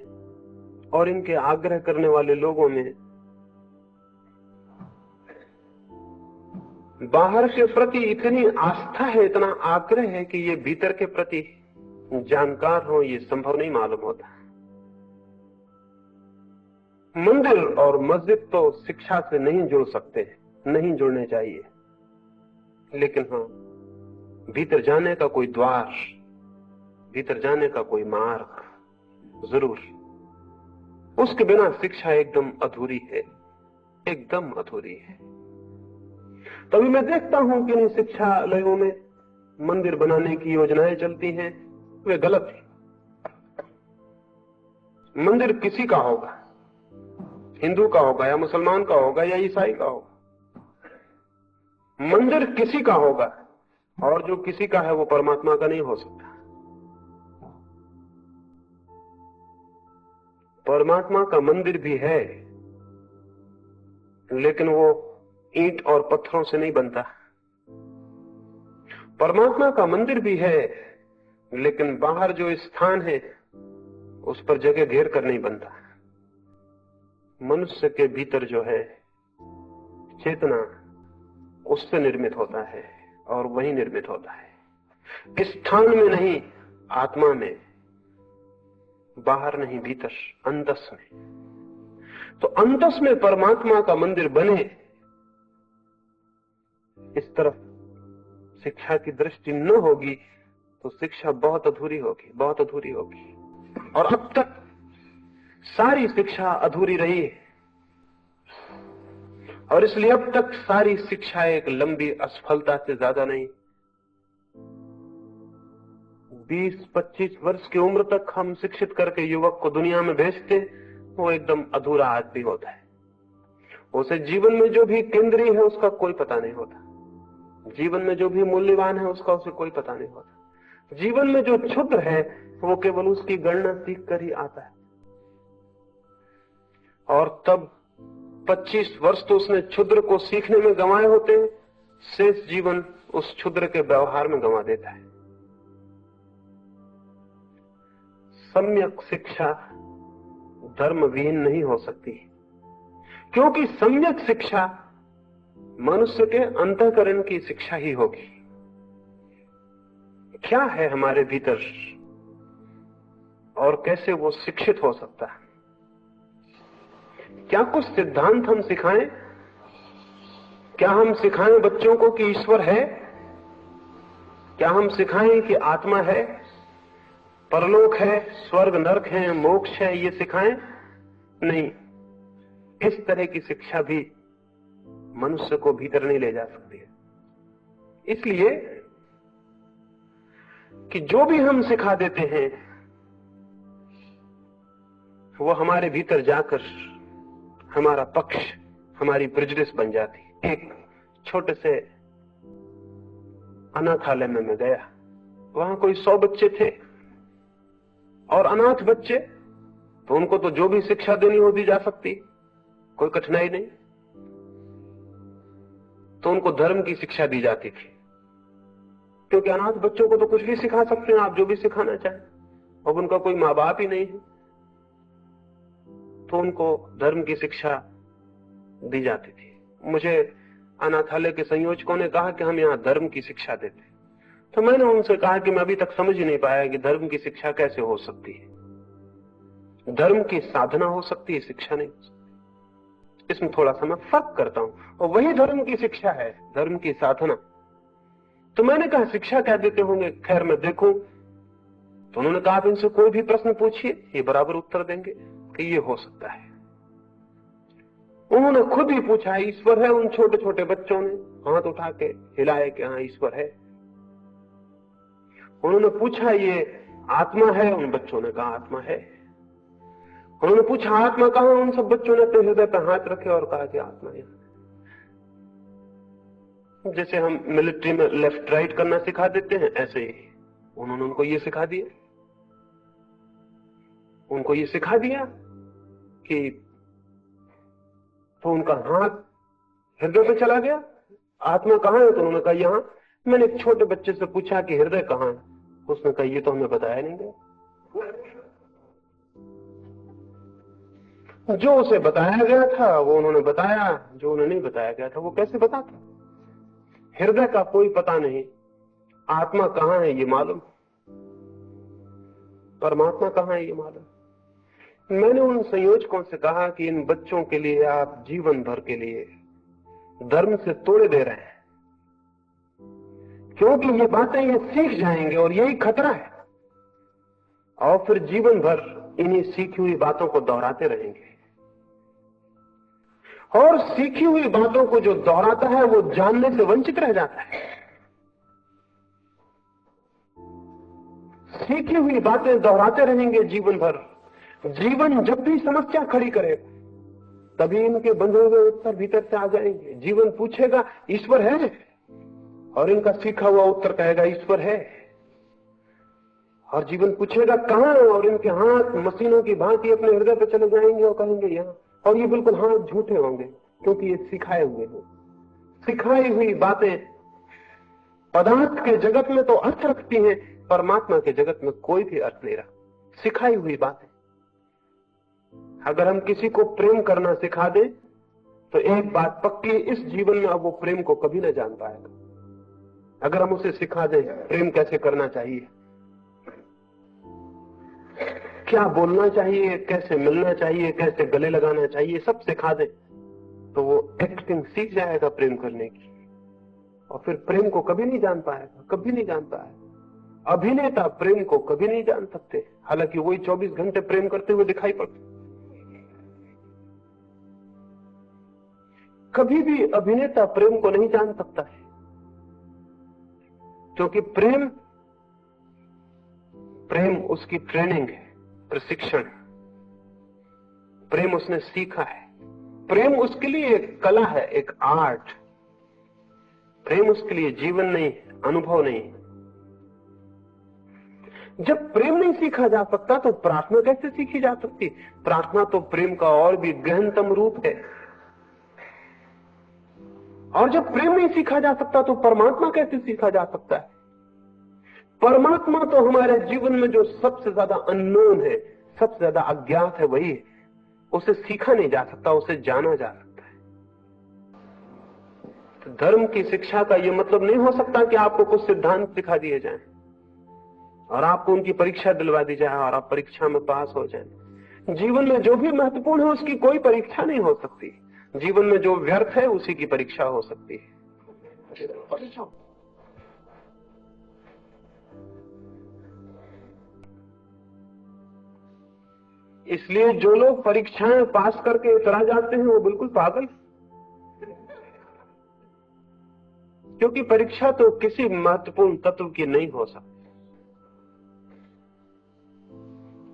और इनके आग्रह करने वाले लोगों में बाहर के प्रति इतनी आस्था है, इतना आग्रह है कि ये भीतर के प्रति जानकार हो, ये संभव नहीं मालूम होता। मंदिर और मस्जिद तो शिक्षा से नहीं जुड़ सकते, नहीं जुड़ने चाहिए, लेकिन हाँ, भीतर जाने का कोई द्वार, भीतर जाने का कोई मार्ग जरूर। उसके बिना शिक्षा एकदम अधूरी है, एकदम अधूरी है। तभी मैं देखता हूं कि इन शिक्षालयों में मंदिर बनाने की योजनाएं चलती हैं, वे गलत है। मंदिर किसी का होगा, हिंदू का होगा या मुसलमान का होगा या ईसाई का होगा। मंदिर किसी का होगा और जो किसी का है वो परमात्मा का नहीं हो सकता। परमात्मा का मंदिर भी है, लेकिन वो ईंट और पत्थरों से नहीं बनता। परमात्मा का मंदिर भी है, लेकिन बाहर जो स्थान है उस पर जगह घेर कर नहीं बनता। मनुष्य के भीतर जो है चेतना, उससे निर्मित होता है और वही निर्मित होता है, स्थान में नहीं, आत्मा में, बाहर नहीं, भीतर, अंतस में। तो अंतस में परमात्मा का मंदिर बने, इस तरफ शिक्षा की दृष्टि न होगी तो शिक्षा बहुत अधूरी होगी, बहुत अधूरी होगी। और अब तक सारी शिक्षा अधूरी रही है, और इसलिए अब तक सारी शिक्षा एक लंबी असफलता से ज्यादा नहीं। 20-25 वर्ष की उम्र तक हम शिक्षित करके युवक को दुनिया में भेजते, वो एकदम अधूरा आदमी होता है। उसे जीवन में जो भी केंद्रीय है उसका कोई पता नहीं होता, जीवन में जो भी मूल्यवान है उसका उसे कोई पता नहीं होता। जीवन में जो क्षुद्र है वो केवल उसकी गणना सीख कर ही आता है, और तब 25 वर्ष तो उसने क्षुद्र को सीखने में गंवाए होते हैं, शेष जीवन उस क्षुद्र के व्यवहार में गंवा देता है। सम्यक शिक्षा धर्म विहीन नहीं हो सकती, क्योंकि सम्यक शिक्षा मनुष्य के अंतःकरण की शिक्षा ही होगी। क्या है हमारे भीतर और कैसे वो शिक्षित हो सकता है? क्या कुछ सिद्धांत हम सिखाएं? क्या हम सिखाएं बच्चों को कि ईश्वर है? क्या हम सिखाएं कि आत्मा है, परलोक है, स्वर्ग नरक है, मोक्ष है? ये सिखाएं? नहीं। इस तरह की शिक्षा भी मनुष्य को भीतर नहीं ले जा सकती है। इसलिए कि जो भी हम सिखा देते हैं वो हमारे भीतर जाकर हमारा पक्ष, हमारी प्रेजुडिस बन जाती। एक छोटे से अनाथालय में मैं गया, वहां कोई 100 बच्चे थे, और अनाथ बच्चे तो उनको तो जो भी शिक्षा देनी हो दी जा सकती, कोई कठिनाई नहीं। तो उनको धर्म की शिक्षा दी जाती थी, क्योंकि अनाथ बच्चों को तो कुछ भी सिखा सकते हैं आप, जो भी सिखाना चाहें, अब उनका कोई माँ बाप ही नहीं है, तो उनको धर्म की शिक्षा दी जाती थी। मुझे अनाथालय के संयोजकों ने कहा कि हम यहाँ धर्म की शिक्षा देते, तो मैंने उनसे कहा कि मैं अभी तक समझ ही नहीं पाया कि धर्म की शिक्षा कैसे हो सकती है। धर्म की साधना हो सकती है, शिक्षा नहीं हो सकती। इसमें थोड़ा सा मैं फर्क करता हूं, और वही धर्म की शिक्षा है, धर्म की साधना। तो मैंने कहा शिक्षा क्या देते होंगे? खैर मैं देखूं तो उन्होंने कहा आप इनसे कोई भी प्रश्न पूछिए, ये बराबर उत्तर देंगे कि ये हो सकता है। उन्होंने खुद ही पूछा ईश्वर है, उन छोटे छोटे बच्चों ने हाथ उठा के हिलाए कि हाँ ईश्वर है। उन्होंने पूछा ये आत्मा है, उन बच्चों ने कहा आत्मा है। उन्होंने पूछा आत्मा कहां, उन सब बच्चों ने अपने हृदय पर हाथ रखे और कहा कि आत्मा है। जैसे हम मिलिट्री में लेफ्ट राइट करना सिखा देते हैं, ऐसे ही उन्होंने उनको ये सिखा दिया। उनको ये सिखा दिया कि तो उनका हाथ हृदय पे चला गया। आत्मा कहां है? तो उन्होंने कहा यहां। मैंने एक छोटे बच्चे से पूछा कि हृदय कहां है? उसने कहा ये तो हमें बताया नहीं गया। जो उसे बताया गया था वो उन्होंने बताया, जो उन्हें नहीं बताया गया था वो कैसे बताता। हृदय का कोई पता नहीं, आत्मा कहां है ये मालूम, परमात्मा कहां है ये मालूम। मैंने उन संयोजकों से कहा कि इन बच्चों के लिए आप जीवन भर के लिए धर्म से तोड़े दे रहे हैं, क्योंकि ये बातें ये सीख जाएंगे और यही खतरा है, और फिर जीवन भर इन्हीं सीखी हुई बातों को दोहराते रहेंगे। और सीखी हुई बातों को जो दोहराता है वो जानने से वंचित रह जाता है। सीखी हुई बातें दोहराते रहेंगे जीवन भर। जीवन जब भी समस्या खड़ी करे तभी इनके बंधे हुए उत्तर भीतर से आ जाएंगे। जीवन पूछेगा ईश्वर है, और इनका सीखा हुआ उत्तर कहेगा ईश्वर है। और जीवन पूछेगा कहां, और इनके हाथ मशीनों की भांति अपने हृदय पर चले जाएंगे और कहेंगे यहां। और ये बिल्कुल हाथ झूठे होंगे, क्योंकि ये सिखाए हुए हैं। सिखाई हुई बातें पदार्थ के जगत में तो अर्थ रखती हैं, परमात्मा के जगत में कोई भी अर्थ नहीं रहा। सिखाई हुई बातें। अगर हम किसी को प्रेम करना सिखा दें तो एक बात पक्की, इस जीवन में अब वो प्रेम को कभी ना जान पाएगा। अगर हम उसे सिखा दें प्रेम कैसे करना चाहिए, क्या बोलना चाहिए, कैसे मिलना चाहिए, कैसे गले लगाना चाहिए, सब सिखा दें तो वो एक्टिंग सीख जाएगा प्रेम करने की, और फिर प्रेम को कभी नहीं जान पाएगा, कभी नहीं जान पाएगा। अभिनेता प्रेम को कभी नहीं जान सकते, हालांकि वही 24 घंटे प्रेम करते हुए दिखाई पड़ते। कभी भी अभिनेता प्रेम को नहीं जान सकता है, क्योंकि प्रेम उसकी ट्रेनिंग है, प्रशिक्षण। प्रेम उसने सीखा है। प्रेम उसके लिए एक कला है, एक आर्ट। प्रेम उसके लिए जीवन नहीं, अनुभव नहीं। जब प्रेम नहीं सीखा जा सकता तो प्रार्थना कैसे सीखी जा सकती? प्रार्थना तो प्रेम का और भी गहनतम रूप है। और जब प्रेम नहीं सीखा जा सकता तो परमात्मा कैसे सीखा जा सकता है? परमात्मा तो हमारे जीवन में जो सबसे ज्यादा अननोन है, सबसे ज्यादा अज्ञात है, वही है। उसे सीखा नहीं जा सकता, उसे जाना जा सकता है। तो धर्म की शिक्षा का यह मतलब नहीं हो सकता कि आपको कुछ सिद्धांत सिखा दिए जाएं और आपको उनकी परीक्षा दिलवा दी जाए और आप परीक्षा में पास हो जाएं। जीवन में जो भी महत्वपूर्ण है उसकी कोई परीक्षा नहीं हो सकती। जीवन में जो व्यर्थ है उसी की परीक्षा हो सकती है। इसलिए जो लोग परीक्षाएं पास करके इतरा जाते हैं वो बिल्कुल पागल, क्योंकि परीक्षा तो किसी महत्वपूर्ण तत्व की नहीं हो सकती।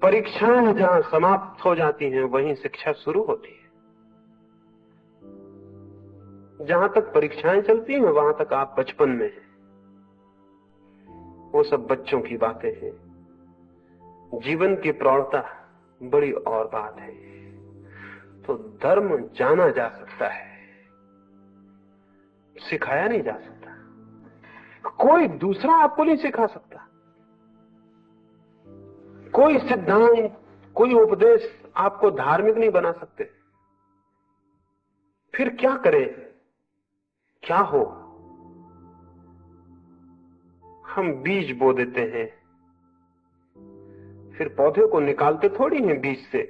परीक्षाएं जहां समाप्त हो जाती हैं वहीं शिक्षा शुरू होती है। जहां तक परीक्षाएं चलती हैं वहां तक आप बचपन में हैं, वो सब बच्चों की बातें हैं। जीवन की प्रौढ़ता बड़ी और बात है। तो धर्म जाना जा सकता है, सिखाया नहीं जा सकता। कोई दूसरा आपको नहीं सिखा सकता। कोई सिद्धांत, कोई उपदेश आपको धार्मिक नहीं बना सकते। फिर क्या करें, क्या हो? हम बीज बो देते हैं, फिर पौधे को निकालते थोड़ी हैं। बीज से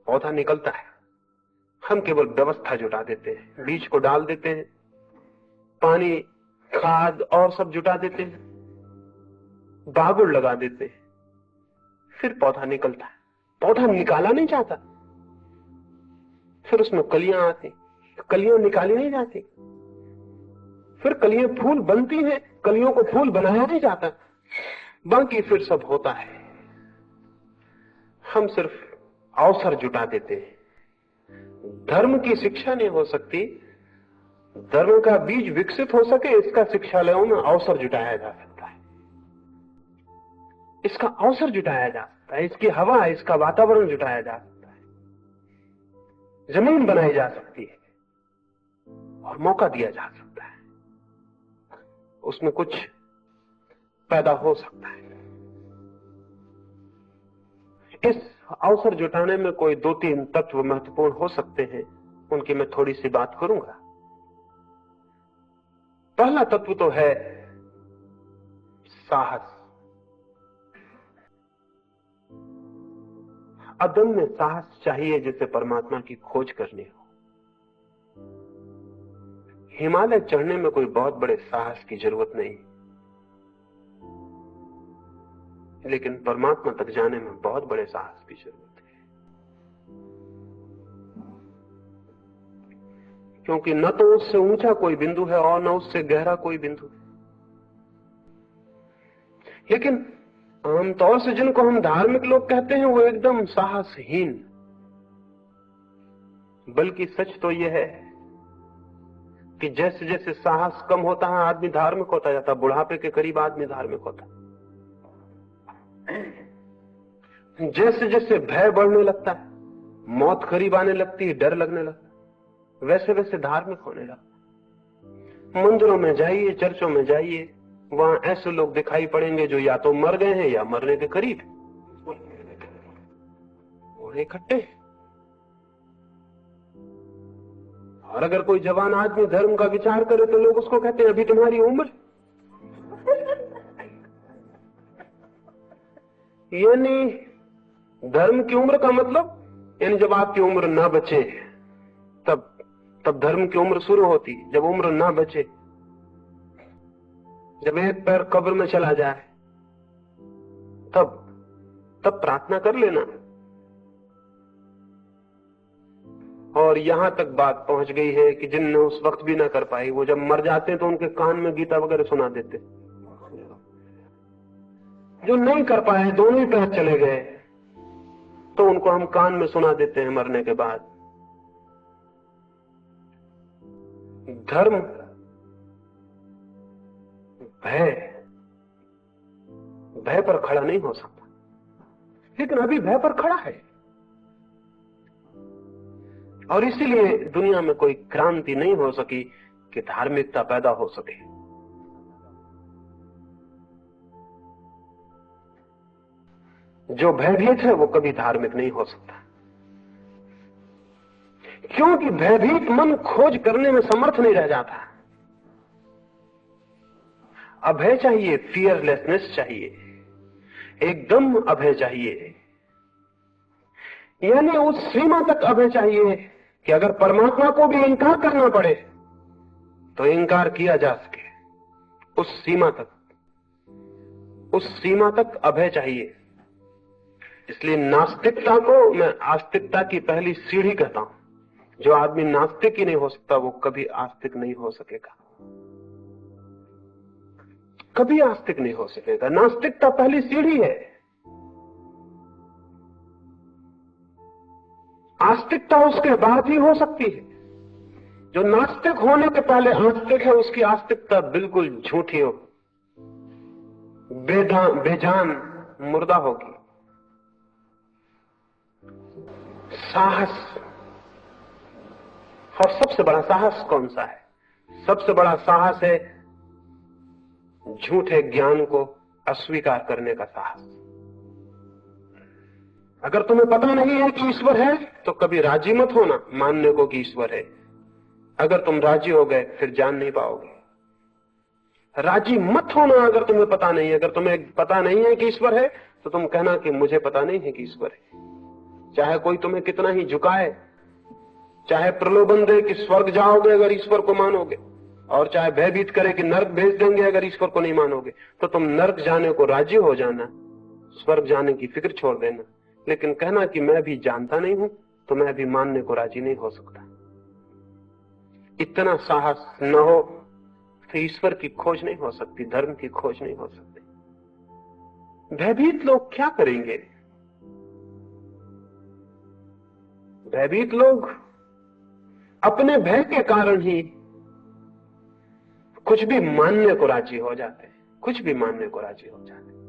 पौधा निकलता है। हम केवल व्यवस्था जुटा देते हैं, बीज को डाल देते हैं, पानी, खाद और सब जुटा देते हैं, बागुड़ लगा देते हैं, फिर पौधा निकलता है, पौधा निकाला नहीं जाता, फिर उसमें कलियां आती, कलियां निकाली नहीं जाती, फिर कलियां फूल बनती हैं, कलियों को फूल बनाया नहीं जाता, बाकी फिर सब होता है। हम सिर्फ अवसर जुटा देते हैं। धर्म की शिक्षा नहीं हो सकती, धर्म का बीज विकसित हो सके इसका शिक्षालयों में अवसर जुटाया जा सकता है, इसका अवसर जुटाया जा सकता है, इसकी हवा, इसका वातावरण जुटाया जा सकता है, जमीन बनाई जा सकती है और मौका दिया जा सकता है, उसमें कुछ पैदा हो सकता है। इस अवसर जुटाने में कोई 2-3 तत्व महत्वपूर्ण हो सकते हैं, उनकी मैं थोड़ी सी बात करूंगा। पहला तत्व तो है साहस। अदम्य साहस चाहिए जिसे परमात्मा की खोज करनी हो। हिमालय चढ़ने में कोई बहुत बड़े साहस की जरूरत नहीं, लेकिन परमात्मा तक जाने में बहुत बड़े साहस की जरूरत है, क्योंकि न तो उससे ऊंचा कोई बिंदु है और न उससे गहरा कोई बिंदु है। लेकिन आमतौर से जिनको हम धार्मिक लोग कहते हैं वो एकदम साहसहीन। बल्कि सच तो यह है कि जैसे जैसे साहस कम होता है आदमी धार्मिक होता जाता है, बुढ़ापे के करीब आदमी धार्मिक होता है। जैसे जैसे भय बढ़ने लगता है, मौत करीब आने लगती है, डर लगने लगता है, वैसे वैसे धार्मिक होने लगता। मंदिरों में जाइए, चर्चों में जाइए, वहां ऐसे लोग दिखाई पड़ेंगे जो या तो मर गए हैं या मरने के करीब, और इकट्ठे। और अगर कोई जवान आदमी धर्म का विचार करे तो लोग उसको कहते हैं अभी तुम्हारी उम्र। यानी धर्म की उम्र का मतलब, यानी जब आपकी उम्र ना बचे तब धर्म की उम्र शुरू होती। जब उम्र ना बचे, जब एक पैर कब्र में चला जाए, तब प्रार्थना कर लेना। और यहां तक बात पहुंच गई है कि जिनने उस वक्त भी ना कर पाई, वो जब मर जाते हैं तो उनके कान में गीता वगैरह सुना देते। जो नहीं कर पाए, दोनों ही पैर चले गए, तो उनको हम कान में सुना देते हैं मरने के बाद। धर्म भय पर खड़ा नहीं हो सकता, लेकिन अभी भय पर खड़ा है। और इसीलिए दुनिया में कोई क्रांति नहीं हो सकी कि धार्मिकता पैदा हो सके। जो भयभीत है वो कभी धार्मिक नहीं हो सकता, क्योंकि भयभीत मन खोज करने में समर्थ नहीं रह जाता। अभय चाहिए, फियरलेसनेस चाहिए, एकदम अभय चाहिए। यानी उस सीमा तक अभय चाहिए कि अगर परमात्मा को भी इंकार करना पड़े तो इंकार किया जा सके। उस सीमा तक अभय चाहिए। इसलिए नास्तिकता को मैं आस्तिकता की पहली सीढ़ी कहता हूं। जो आदमी नास्तिक ही नहीं हो सकता वो कभी आस्तिक नहीं हो सकेगा, कभी आस्तिक नहीं हो सकेगा। नास्तिकता पहली सीढ़ी है। आस्तिकता उसके बाद ही हो सकती है। जो नास्तिक होने के पहले आस्तिक है, उसकी आस्तिकता बिल्कुल झूठी हो, बेजान, मुर्दा होगी। साहस, और सबसे बड़ा साहस कौन सा है? सबसे बड़ा साहस है झूठे ज्ञान को अस्वीकार करने का साहस। अगर तुम्हें पता नहीं है कि ईश्वर है तो कभी राजी मत होना मानने को कि ईश्वर है। अगर तुम राजी हो गए फिर जान नहीं पाओगे। राजी मत होना अगर तुम्हें पता नहीं है। अगर तुम्हें पता नहीं है कि ईश्वर है तो तुम कहना कि मुझे पता नहीं है कि ईश्वर है। चाहे कोई तुम्हें कितना ही झुकाए, चाहे प्रलोभन दे कि स्वर्ग जाओगे अगर ईश्वर को मानोगे, और चाहे भयभीत करे कि नर्क भेज देंगे अगर ईश्वर को नहीं मानोगे, तो तुम नर्क जाने को राजी हो जाना, स्वर्ग जाने की फिक्र छोड़ देना, लेकिन कहना कि मैं भी जानता नहीं हूं तो मैं भी मानने को राजी नहीं हो सकता। इतना साहस न हो तो ईश्वर की खोज नहीं हो सकती, धर्म की खोज नहीं हो सकती। भयभीत लोग क्या करेंगे? भयभीत लोग अपने भय के कारण ही कुछ भी मानने को राजी हो जाते हैं, कुछ भी मानने को राजी हो जाते हैं।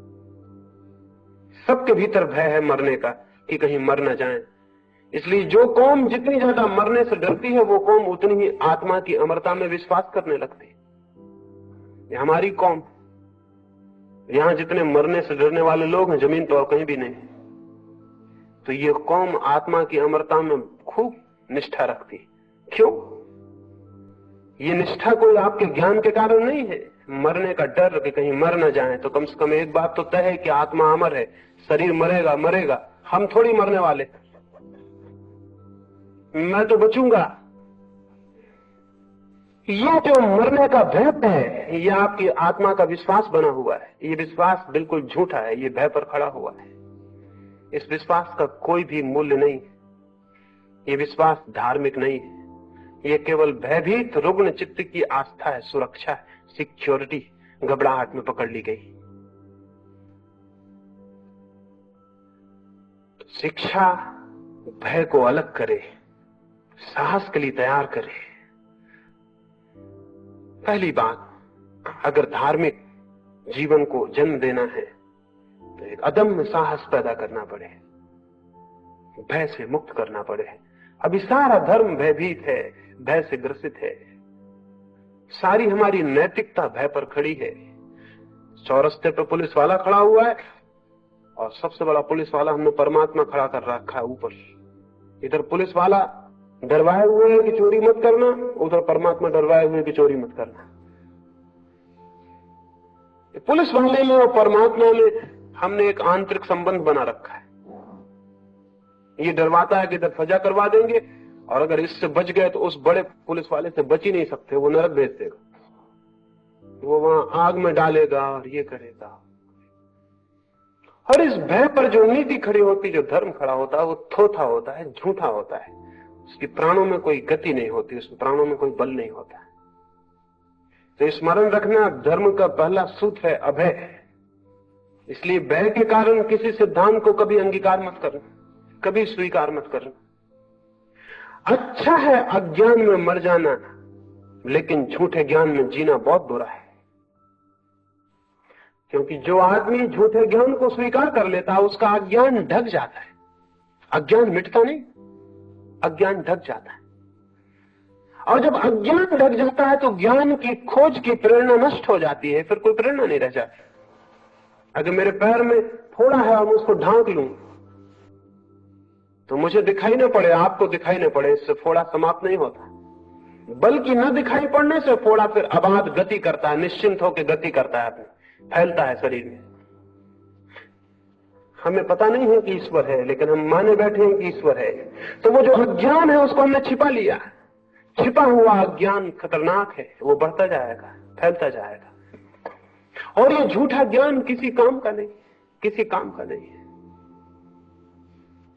सबके भीतर भय है मरने का कि कहीं मर न जाएं। इसलिए जो कौम जितनी ज्यादा मरने से डरती है वो कौम उतनी ही आत्मा की अमरता में विश्वास करने लगती है। ये हमारी कौम, यहां जितने मरने से डरने वाले लोग हैं जमीन तो और कहीं भी नहीं। तो ये कौम आत्मा की अमरता में खूब निष्ठा रखती है। क्यों? ये निष्ठा कोई आपके ज्ञान के कारण नहीं है, मरने का डर कि कहीं मर न जाए। तो कम से कम एक बात तो तय है कि आत्मा अमर है, शरीर मरेगा मरेगा, हम थोड़ी मरने वाले, मैं तो बचूंगा। ये जो मरने का भय है ये आपकी आत्मा का विश्वास बना हुआ है। ये विश्वास बिल्कुल झूठा है, ये भय पर खड़ा हुआ है। इस विश्वास का कोई भी मूल्य नहीं। ये विश्वास धार्मिक नहीं है, ये केवल भयभीत रुग्ण चित्त की आस्था है, सुरक्षा है, सिक्योरिटी घबराहट में पकड़ ली गई। शिक्षा भय को अलग करे, साहस के लिए तैयार करे। पहली बात, अगर धार्मिक जीवन को जन्म देना है तो एक अदम्य साहस पैदा करना पड़े, भय से मुक्त करना पड़े। अभी सारा धर्म भयभीत है, भय से ग्रसित है। सारी हमारी नैतिकता भय पर खड़ी है। चौरस्ते पे पुलिस वाला खड़ा हुआ है और सबसे बड़ा पुलिस वाला हमने परमात्मा खड़ा कर रखा है ऊपर। इधर पुलिस वाला डरवाए हुए है कि चोरी मत करना, उधर परमात्मा डरवाए हुए कि चोरी मत करना। पुलिस वाले में और परमात्मा में हमने एक आंतरिक संबंध बना रखा है। ये डरवाता है कि इधर सजा करवा देंगे और अगर इससे बच गए तो उस बड़े पुलिस वाले से बच ही नहीं सकते, वो नरक भेज देगा, वो वहां आग में डालेगा और ये करेगा। और इस भय पर जो नीति खड़ी होती, जो धर्म खड़ा होता है, वो थोथा होता है, झूठा होता है। उसकी प्राणों में कोई गति नहीं होती, उसके प्राणों में कोई बल नहीं होता। तो स्मरण रखना, धर्म का पहला सूत्र है अभय। इसलिए भय के कारण किसी सिद्धांत को कभी अंगीकार मत करना, कभी स्वीकार मत करना। अच्छा है अज्ञान में मर जाना, लेकिन झूठे ज्ञान में जीना बहुत बुरा है। क्योंकि जो आदमी झूठे ज्ञान को स्वीकार कर लेता है उसका अज्ञान ढक जाता है। अज्ञान मिटता नहीं, अज्ञान ढक जाता है। और जब अज्ञान ढक जाता है तो ज्ञान की खोज की प्रेरणा नष्ट हो जाती है, फिर कोई प्रेरणा नहीं रह जाती। अगर मेरे पैर में फोड़ा है और मैं उसको ढांक लूं तो मुझे दिखाई न पड़े, आपको दिखाई न पड़े, इससे फोड़ा समाप्त नहीं होता, बल्कि न दिखाई पड़ने से फोड़ा फिर अबाध गति करता है, निश्चिंत होकर गति करता है, अपने फैलता है शरीर में। हमें पता नहीं है कि ईश्वर है, लेकिन हम माने बैठे हैं कि ईश्वर है। तो वो जो अज्ञान है उसको हमने छिपा लिया। छिपा हुआ अज्ञान खतरनाक है, वो बढ़ता जाएगा, फैलता जाएगा। और ये झूठा ज्ञान किसी काम का नहीं, किसी काम का नहीं है।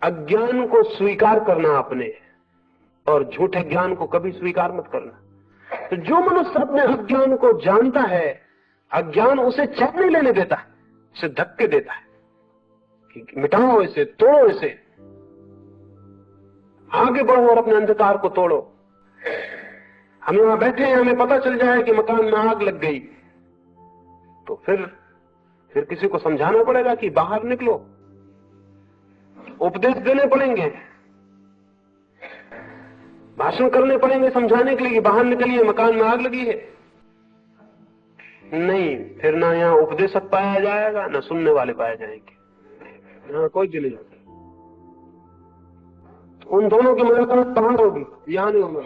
अज्ञान को स्वीकार करना अपने, और झूठे ज्ञान को कभी स्वीकार मत करना। तो जो मनुष्य अपने अज्ञान को जानता है, अज्ञान उसे चैन नहीं लेने देता, उसे धक्के देता है कि मिटाओ इसे, तोड़ो इसे, आगे बढ़ो और अपने अंधकार को तोड़ो। हम यहां बैठे हैं, हमें पता चल जाए कि मकान में आग लग गई, तो फिर किसी को समझाना पड़ेगा कि बाहर निकलो, उपदेश देने पड़ेंगे, भाषण करने पड़ेंगे समझाने के लिए कि बाहर निकलिए, मकान में आग लगी है। नहीं, फिर ना यहाँ उपदेशक पाया जाएगा, ना सुनने वाले पाए जाएंगे, यहाँ कोई चले जाता। उन दोनों की मुलाकात बाहर होगी, यहां नहीं होगा।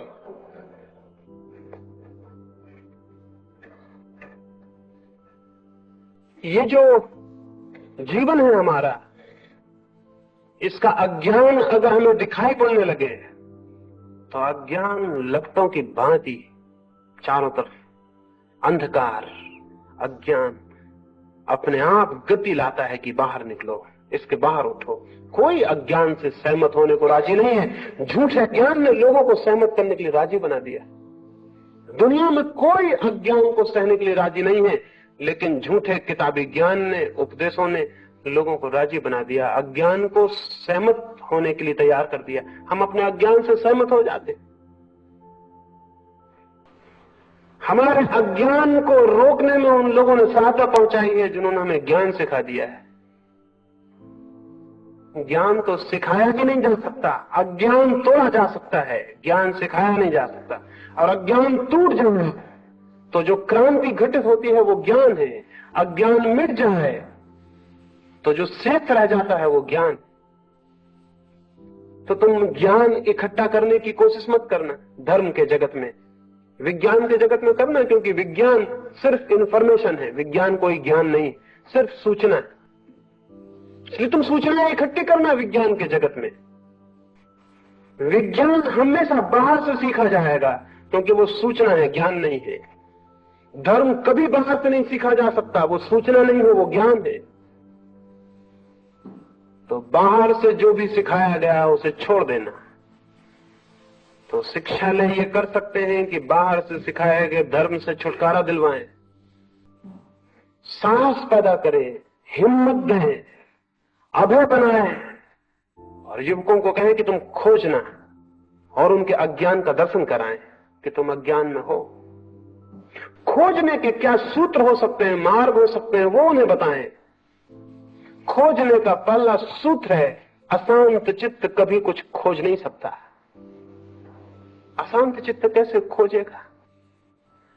ये जो जीवन है हमारा, इसका अज्ञान अगर हमें दिखाई पड़ने लगे तो अज्ञान लपटों की भांति चारों तरफ अंधकार, अज्ञान, अपने आप गति लाता है कि बाहर निकलो, इसके बाहर उठो। कोई अज्ञान से सहमत होने को राजी नहीं है। झूठे ज्ञान ने लोगों को सहमत करने के लिए राजी बना दिया। दुनिया में कोई अज्ञान को सहने के लिए राजी नहीं है, लेकिन झूठे किताबी ज्ञान ने, उपदेशों ने लोगों को राजी बना दिया, अज्ञान को सहमत होने के लिए तैयार कर दिया। हम अपने अज्ञान से सहमत हो जाते। हमारे अज्ञान को रोकने में उन लोगों ने सहायता पहुंचाई है जिन्होंने हमें ज्ञान सिखा दिया है। ज्ञान तो सिखाया भी नहीं जा सकता, अज्ञान तोड़ा जा सकता है, ज्ञान सिखाया नहीं जा सकता। और अज्ञान टूट जाए तो जो क्रांति घटित होती है वो ज्ञान है। अज्ञान मिट जाए तो जो शेष रह जाता है वो ज्ञान। तो तुम ज्ञान इकट्ठा करने की कोशिश मत करना धर्म के जगत में, विज्ञान के जगत में करना, क्योंकि विज्ञान सिर्फ इंफॉर्मेशन है, विज्ञान कोई ज्ञान नहीं, सिर्फ सूचना है। इसलिए तुम सूचना इकट्ठी करना विज्ञान के जगत में। विज्ञान हमेशा बाहर से सीखा जाएगा, क्योंकि वो सूचना है, ज्ञान नहीं है। धर्म कभी बाहर से नहीं सीखा जा सकता, वो सूचना नहीं है, वो ज्ञान है। तो बाहर से जो भी सिखाया गया उसे छोड़ देना। तो शिक्षालय ये कर सकते हैं कि बाहर से सिखाए गए धर्म से छुटकारा दिलवाएं, साहस पैदा करें, हिम्मत दें, अभय बनाएं, और युवकों को कहें कि तुम खोजना और उनके अज्ञान का दर्शन कराएं कि तुम अज्ञान में हो। खोजने के क्या सूत्र हो सकते हैं, मार्ग हो सकते हैं, वो उन्हें बताएं। खोजने का पहला सूत्र है, अशांत चित्त कभी कुछ खोज नहीं सकता। अशांत चित्त कैसे खोजेगा?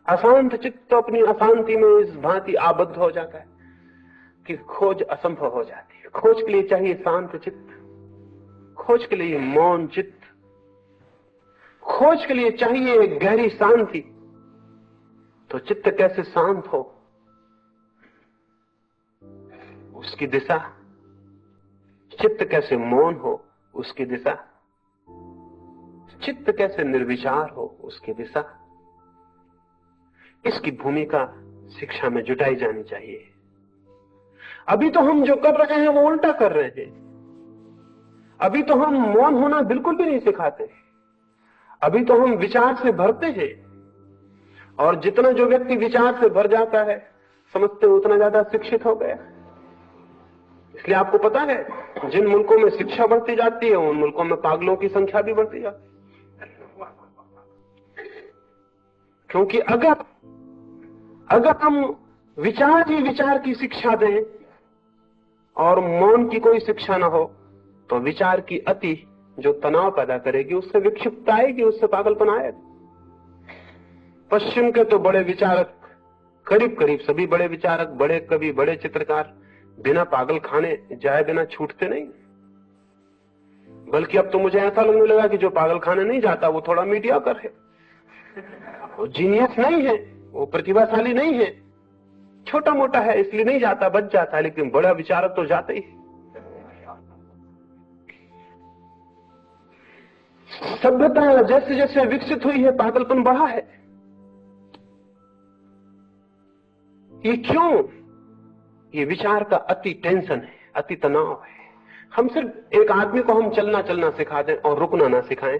अशांत चित्त तो अपनी अशांति में इस भांति आबद्ध हो जाता है कि खोज असंभव हो जाती है। खोज के लिए चाहिए शांत चित्त, खोज के लिए मौन चित्त, खोज के लिए चाहिए एक गहरी शांति। तो चित्त कैसे शांत हो, उसकी दिशा। चित्त कैसे मौन हो, उसकी दिशा। चित्त कैसे निर्विचार हो, उसकी दिशा। इसकी भूमिका शिक्षा में जुटाई जानी चाहिए। अभी तो हम जो कर रहे हैं वो उल्टा कर रहे हैं। अभी तो हम मौन होना बिल्कुल भी नहीं सिखाते। अभी तो हम विचार से भरते हैं, और जितना जो व्यक्ति विचार से भर जाता है समझते उतना ज्यादा शिक्षित हो गया। इसलिए आपको पता है जिन मुल्कों में शिक्षा बढ़ती जाती है उन मुल्कों में पागलों की संख्या भी बढ़ती जाती है। क्योंकि अगर हम विचार ही विचार की शिक्षा दें और मौन की कोई शिक्षा ना हो, तो विचार की अति जो तनाव पैदा करेगी, उससे विक्षिप्तता आएगी, उससे पागलपन आएगा। पश्चिम के तो बड़े विचारक, करीब करीब सभी बड़े विचारक, बड़े कवि, बड़े चित्रकार बिना पागल खाने जाए बिना छूटते नहीं। बल्कि अब तो मुझे ऐसा लगने लगा कि जो पागल खाने नहीं जाता वो थोड़ा मीडियाकर है, वो जीनियस नहीं है, वो प्रतिभाशाली नहीं है, छोटा मोटा है इसलिए नहीं जाता, बच जाता है। लेकिन बड़ा विचारक तो जाते ही। सभ्यता जैसे जैसे विकसित हुई है पागलपन बढ़ा है। ये क्यों? ये विचार का अति टेंशन है, अति तनाव है। हम सिर्फ एक आदमी को हम चलना सिखा दें और रुकना ना सिखाएं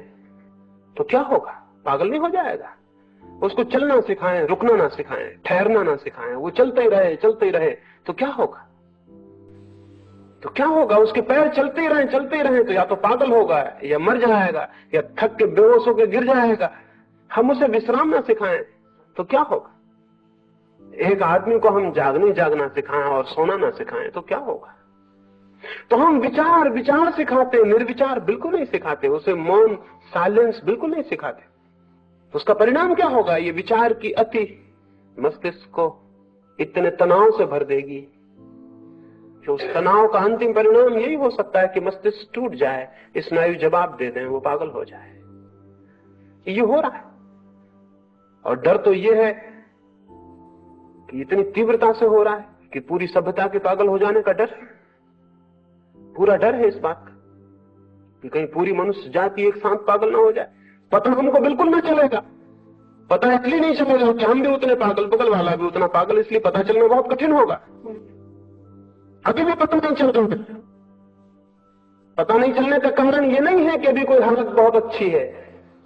तो क्या होगा? पागल नहीं हो जाएगा। उसको चलना सिखाएं, रुकना ना सिखाएं, ठहरना ना सिखाएं, वो चलते ही रहे तो क्या होगा? तो क्या होगा? उसके पैर चलते ही रहे तो या तो पागल होगा या मर जाएगा या थक के बेहोश होकर गिर जाएगा। हम उसे विश्राम ना सिखाएं तो क्या होगा? एक आदमी को हम जागना सिखाएं और सोना ना सिखाएं तो क्या होगा? तो हम विचार सिखाते, निर्विचार बिल्कुल नहीं सिखाते, उसे मौन, साइलेंस बिल्कुल नहीं सिखाते। उसका परिणाम क्या होगा? ये विचार की अति मस्तिष्क को इतने तनाव से भर देगी कि उस तनाव का अंतिम परिणाम यही हो सकता है कि मस्तिष्क टूट जाए, स्नायु जवाब दे दें, वो पागल हो जाए। ये हो रहा है। और डर तो ये है कि इतनी तीव्रता से हो रहा है कि पूरी सभ्यता के पागल हो जाने का डर, पूरा डर है इस बात का कि कहीं पूरी मनुष्य जाति एक साथ पागल ना हो जाए। पता हमको बिल्कुल ना चलेगा। पता इसलिए नहीं चलेगा कि हम भी उतने पागल, बगल वाला भी उतना पागल, इसलिए पता चलना बहुत कठिन होगा। अभी भी पता नहीं चल रहा है। पता नहीं चलने का कारण ये नहीं है कि अभी कोई हालत बहुत अच्छी है,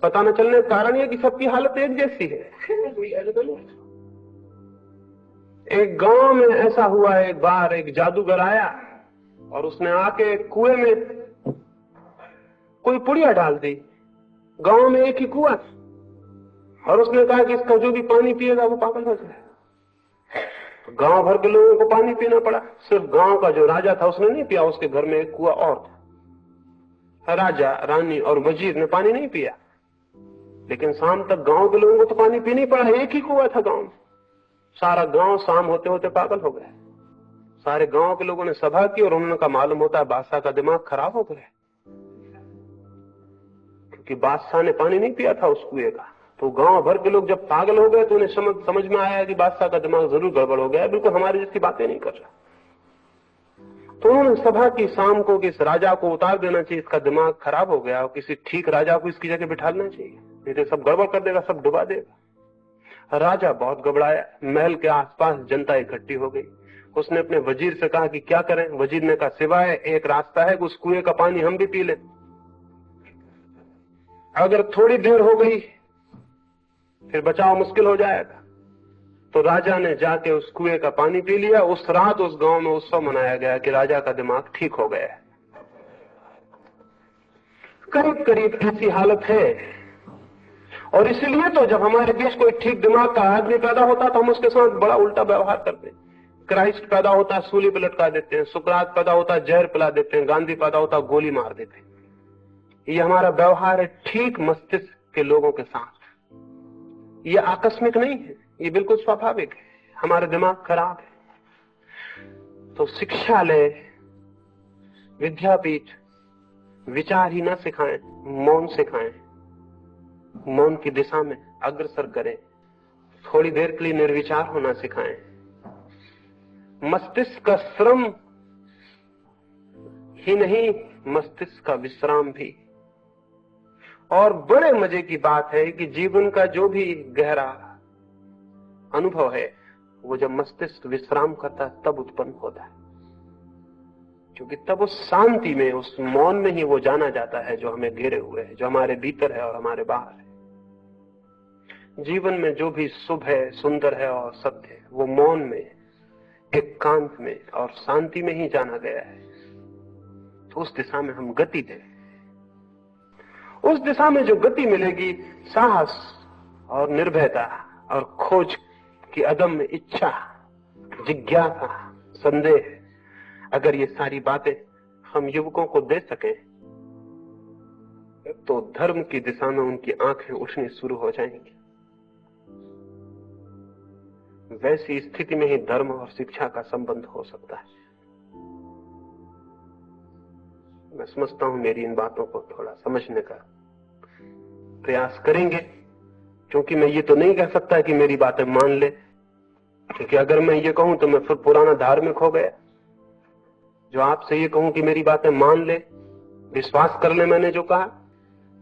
पता न चलने का कारण यह कि सबकी हालत एक जैसी है। एक गांव में ऐसा हुआ, एक बार एक जादूगर आया और उसने आके कुएं में कोई पुड़िया डाल दी। गांव में एक ही कुआं, और उसने कहा कि इसका जो भी पानी पिएगा वो पागल हो जाए। गांव भर के लोगों को पानी पीना पड़ा। सिर्फ गांव का जो राजा था उसने नहीं पिया, उसके घर में एक कुआं और था। राजा, रानी और वजीर ने पानी नहीं पिया, लेकिन शाम तक गांव के लोगों को तो पानी पीना ही पड़ा। एक ही कुआं था गांव में। सारा गांव शाम होते होते पागल हो गया। सारे गांव के लोगों ने सभा की और उन्होंने कहा मालूम होता है बादशाह का दिमाग खराब हो गया, क्योंकि बादशाह ने पानी नहीं पिया था उस कुएं का। तो गांव भर के लोग जब पागल हो गए तो उन्हें समझ में आया कि बादशाह का दिमाग जरूर गड़बड़ हो गया है, बिल्कुल हमारी जैसी बातें नहीं कर रहा। तो उन्होंने सभा की शाम को कि इस राजा को उतार देना चाहिए, इसका दिमाग खराब हो गया, और किसी ठीक राजा को इसकी जगह बिठाना चाहिए, नहीं तो सब गड़बड़ कर देगा, सब डुबा देगा। राजा बहुत घबराया। महल के आसपास जनता इकट्ठी हो गई। उसने अपने वजीर से कहा कि क्या करें। वजीर ने कहा सिवाय एक रास्ता है कि उस कुएं का पानी हम भी पी लें। अगर थोड़ी देर हो गई फिर बचाव मुश्किल हो जाएगा। तो राजा ने जाके उस कुएं का पानी पी लिया। उस रात उस गांव में उत्सव मनाया गया कि राजा का दिमाग ठीक हो गया है। करीब करीब ऐसी हालत है। और इसलिए तो जब हमारे बीच कोई ठीक दिमाग का आदमी पैदा होता तो हम उसके साथ बड़ा उल्टा व्यवहार करते हैं। क्राइस्ट पैदा होता है, सूली पर लटका देते हैं। सुकरात पैदा होता है, जहर पिला देते हैं। गांधी पैदा होता है, गोली मार देते हैं। ये हमारा व्यवहार है ठीक मस्तिष्क के लोगों के साथ। ये आकस्मिक नहीं है, ये बिल्कुल स्वाभाविक है। हमारा दिमाग खराब है। तो शिक्षालय, विद्यापीठ विचार ही ना सिखाएं, मौन सिखाएं। मौन की दिशा में अग्रसर करें। थोड़ी देर के लिए निर्विचार होना सिखाएं। मस्तिष्क का श्रम ही नहीं, मस्तिष्क का विश्राम भी। और बड़े मजे की बात है कि जीवन का जो भी गहरा अनुभव है वो जब मस्तिष्क विश्राम करता है तब उत्पन्न होता है, क्योंकि तब उस शांति में, उस मौन में ही वो जाना जाता है जो हमें घेरे हुए है, जो हमारे भीतर है और हमारे बाहर है। जीवन में जो भी शुभ है, सुंदर है और सत्य है, वो मौन में, एकांत में और शांति में ही जाना गया है। तो उस दिशा में हम गति दें। उस दिशा में जो गति मिलेगी, साहस और निर्भयता और खोज की अदम्य इच्छा, जिज्ञासा, संदेह, अगर ये सारी बातें हम युवकों को दे सकें तो धर्म की दिशा में उनकी आंखें उठनी शुरू हो जाएंगी। वैसी स्थिति में ही धर्म और शिक्षा का संबंध हो सकता है। मैं समझता हूं मेरी इन बातों को थोड़ा समझने का प्रयास करेंगे, क्योंकि मैं ये तो नहीं कह सकता कि मेरी बातें मान ले, क्योंकि अगर मैं ये कहूं तो मैं फिर पुराना धार्मिक हो गया। जो आपसे ये कहूं कि मेरी बातें मान ले, विश्वास कर ले, मैंने जो कहा,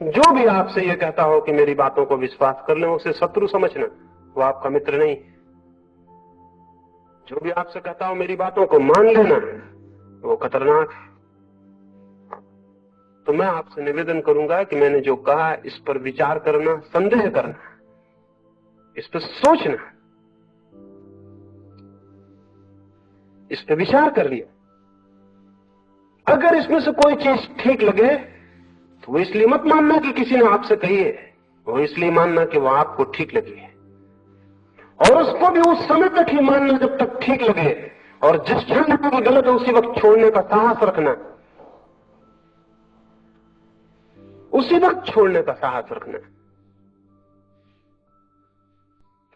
जो भी आपसे ये कहता हो कि मेरी बातों को विश्वास कर ले, उसे शत्रु समझना, वो आपका मित्र नहीं। जो भी आपसे कहता हो मेरी बातों को मान लेना, वो खतरनाक है। तो मैं आपसे निवेदन करूंगा कि मैंने जो कहा इस पर विचार करना, संदेह करना, इस पर सोचना, इस पर विचार कर लिया। अगर इसमें से कोई चीज ठीक लगे तो वो इसलिए मत मानना कि किसी ने आपसे कही है, वो इसलिए मानना कि वो आपको ठीक लगी है। और उसको भी उस समय तक ही मानना जब तक ठीक लगे, और जिस क्षण में गलत है उसी वक्त छोड़ने का साहस रखना, उसी वक्त छोड़ने का साहस रखना।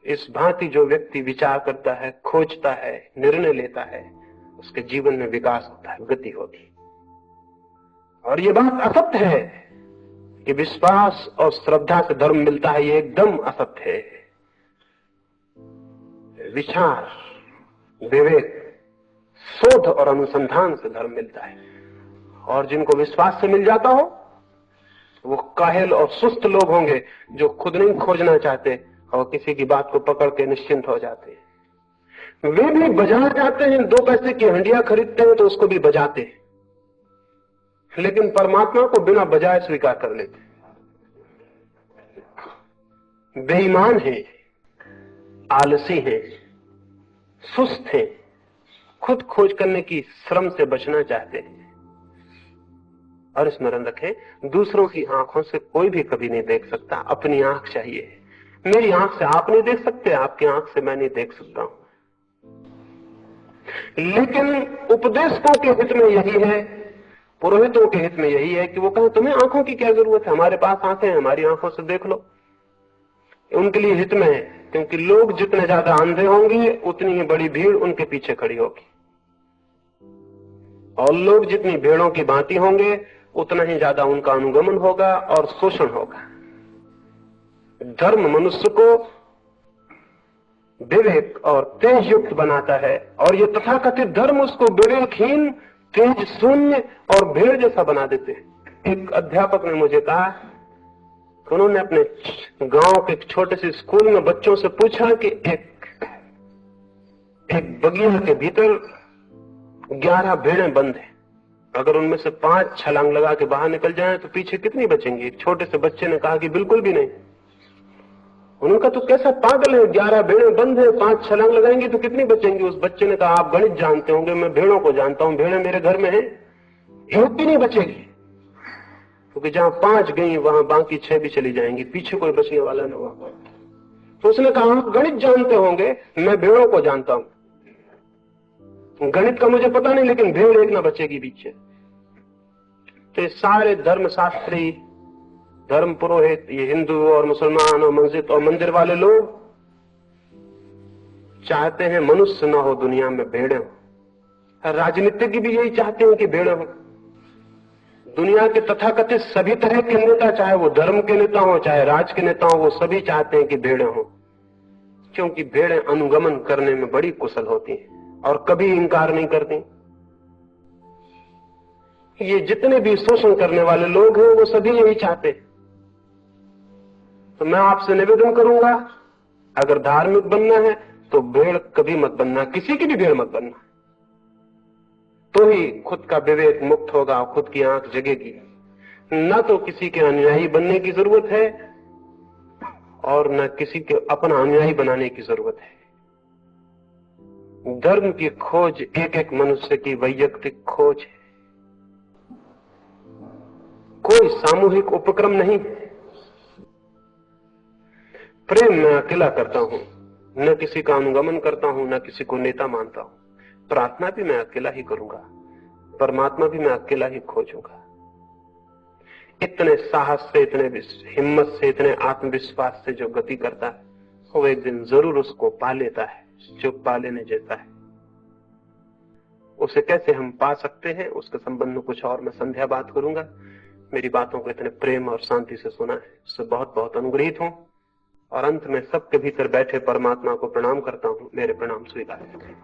इस भांति जो व्यक्ति विचार करता है, खोजता है, निर्णय लेता है, उसके जीवन में विकास होता है, गति होती है। और ये बात असत्य है कि विश्वास और श्रद्धा से धर्म मिलता है, ये एकदम असत्य है। विचार, विवेक, शोध और अनुसंधान से धर्म मिलता है। और जिनको विश्वास से मिल जाता हो वो काहिल और सुस्त लोग होंगे, जो खुद नहीं खोजना चाहते और किसी की बात को पकड़ के निश्चिंत हो जाते हैं। वे भी बाजार जाते हैं, 2 पैसे की हंडिया खरीदते हैं तो उसको भी बजाते हैं, लेकिन परमात्मा को बिना बजाए स्वीकार कर लेते। बेईमान है, आलसी है, सुस्त है, खुद खोज करने की श्रम से बचना चाहते हैं। और स्मरण रखें, दूसरों की आंखों से कोई भी कभी नहीं देख सकता, अपनी आंख चाहिए। मेरी आंख से आप नहीं देख सकते, आपकी आंख से मैं नहीं देख सकता हूं। लेकिन उपदेशकों के हित में यही है, पुरोहितों के हित में यही है कि वो कहें तुम्हें आंखों की क्या जरूरत है, हमारे पास आंखें हैं, हमारी आंखों से देख लो। उनके लिए हित में है, क्योंकि लोग जितने ज्यादा अंधे होंगे उतनी ही बड़ी भीड़ उनके पीछे खड़ी होगी, और लोग जितनी भीड़ों की भांति होंगे उतना ही ज्यादा उनका अनुगमन होगा और शोषण होगा। धर्म मनुष्य को विवेक और तेज युक्त बनाता है, और ये तथाकथित धर्म उसको विवेकहीन, तेज शून्य और भेड़ जैसा बना देते हैं। एक अध्यापक ने मुझे कहा, उन्होंने अपने गांव के एक छोटे से स्कूल में बच्चों से पूछा कि एक बगिया के भीतर 11 भेड़ें बंद हैं, अगर उनमें से 5 छलांग लगा के बाहर निकल जाएं तो पीछे कितनी बचेंगी? एक छोटे से बच्चे ने कहा कि बिल्कुल भी नहीं। उनका तो कैसा पागल है, 11 भेड़ें बंद है, 5 छलांग लगाएंगी तो कितनी बचेंगी? उस बच्चे ने कहा, आप गणित जानते होंगे, मैं भेड़ों को जानता हूं, भेड़ें मेरे घर में हैं, एक भी नहीं बचेगी, क्योंकि जहां 5 गई वहां बाकी 6 भी चली जाएंगी, पीछे कोई बचने वाला न होगा। तो उसने कहा, आप गणित जानते होंगे, मैं भेड़ों को जानता हूं, गणित का मुझे पता नहीं, लेकिन भेड़ एक ना बचेगी पीछे। तो ये सारे धर्मशास्त्री, धर्म पुरोहित, ये हिंदू और मुसलमान और मस्जिद और मंदिर वाले लोग चाहते हैं मनुष्य ना हो दुनिया में, भेड़ें हो। राजनीतिज्ञ भी यही चाहते हैं कि भेड़ें हो। दुनिया के तथाकथित सभी तरह के नेता, चाहे वो धर्म के नेता हो चाहे राज के नेता हो, वो सभी चाहते हैं कि भेड़ें हो, क्योंकि भेड़ें अनुगमन करने में बड़ी कुशल होती हैं और कभी इंकार नहीं करती। ये जितने भी शोषण करने वाले लोग हैं वो सभी यही चाहते हैं। तो मैं आपसे निवेदन करूंगा, अगर धार्मिक बनना है तो भेड़ कभी मत बनना, किसी की भी भेड़ मत बनना, तो ही खुद का विवेक मुक्त होगा, खुद की आंख जगेगी। न तो किसी के अनुयायी बनने की जरूरत है और न किसी के अपना अनुयायी बनाने की जरूरत है। धर्म की खोज एक एक मनुष्य की वैयक्तिक खोज है, कोई सामूहिक उपक्रम नहीं। प्रेम मैं अकेला करता हूं, न किसी का अनुगमन करता हूं, न किसी को नेता मानता हूं। प्रार्थना भी मैं अकेला ही करूंगा, परमात्मा भी मैं अकेला ही खोजूंगा। इतने साहस से, इतने हिम्मत से, इतने आत्मविश्वास से जो गति करता है वो एक दिन जरूर उसको पा लेता है जो पा लेने जैसा है। उसे कैसे हम पा सकते हैं उसके संबंध में कुछ और मैं संध्या बात करूंगा। मेरी बातों को इतने प्रेम और शांति से सुना है, उससे बहुत बहुत अनुग्रहित हूं, और अंत में सबके भीतर बैठे परमात्मा को प्रणाम करता हूं। मेरे प्रणाम स्वीकार करें।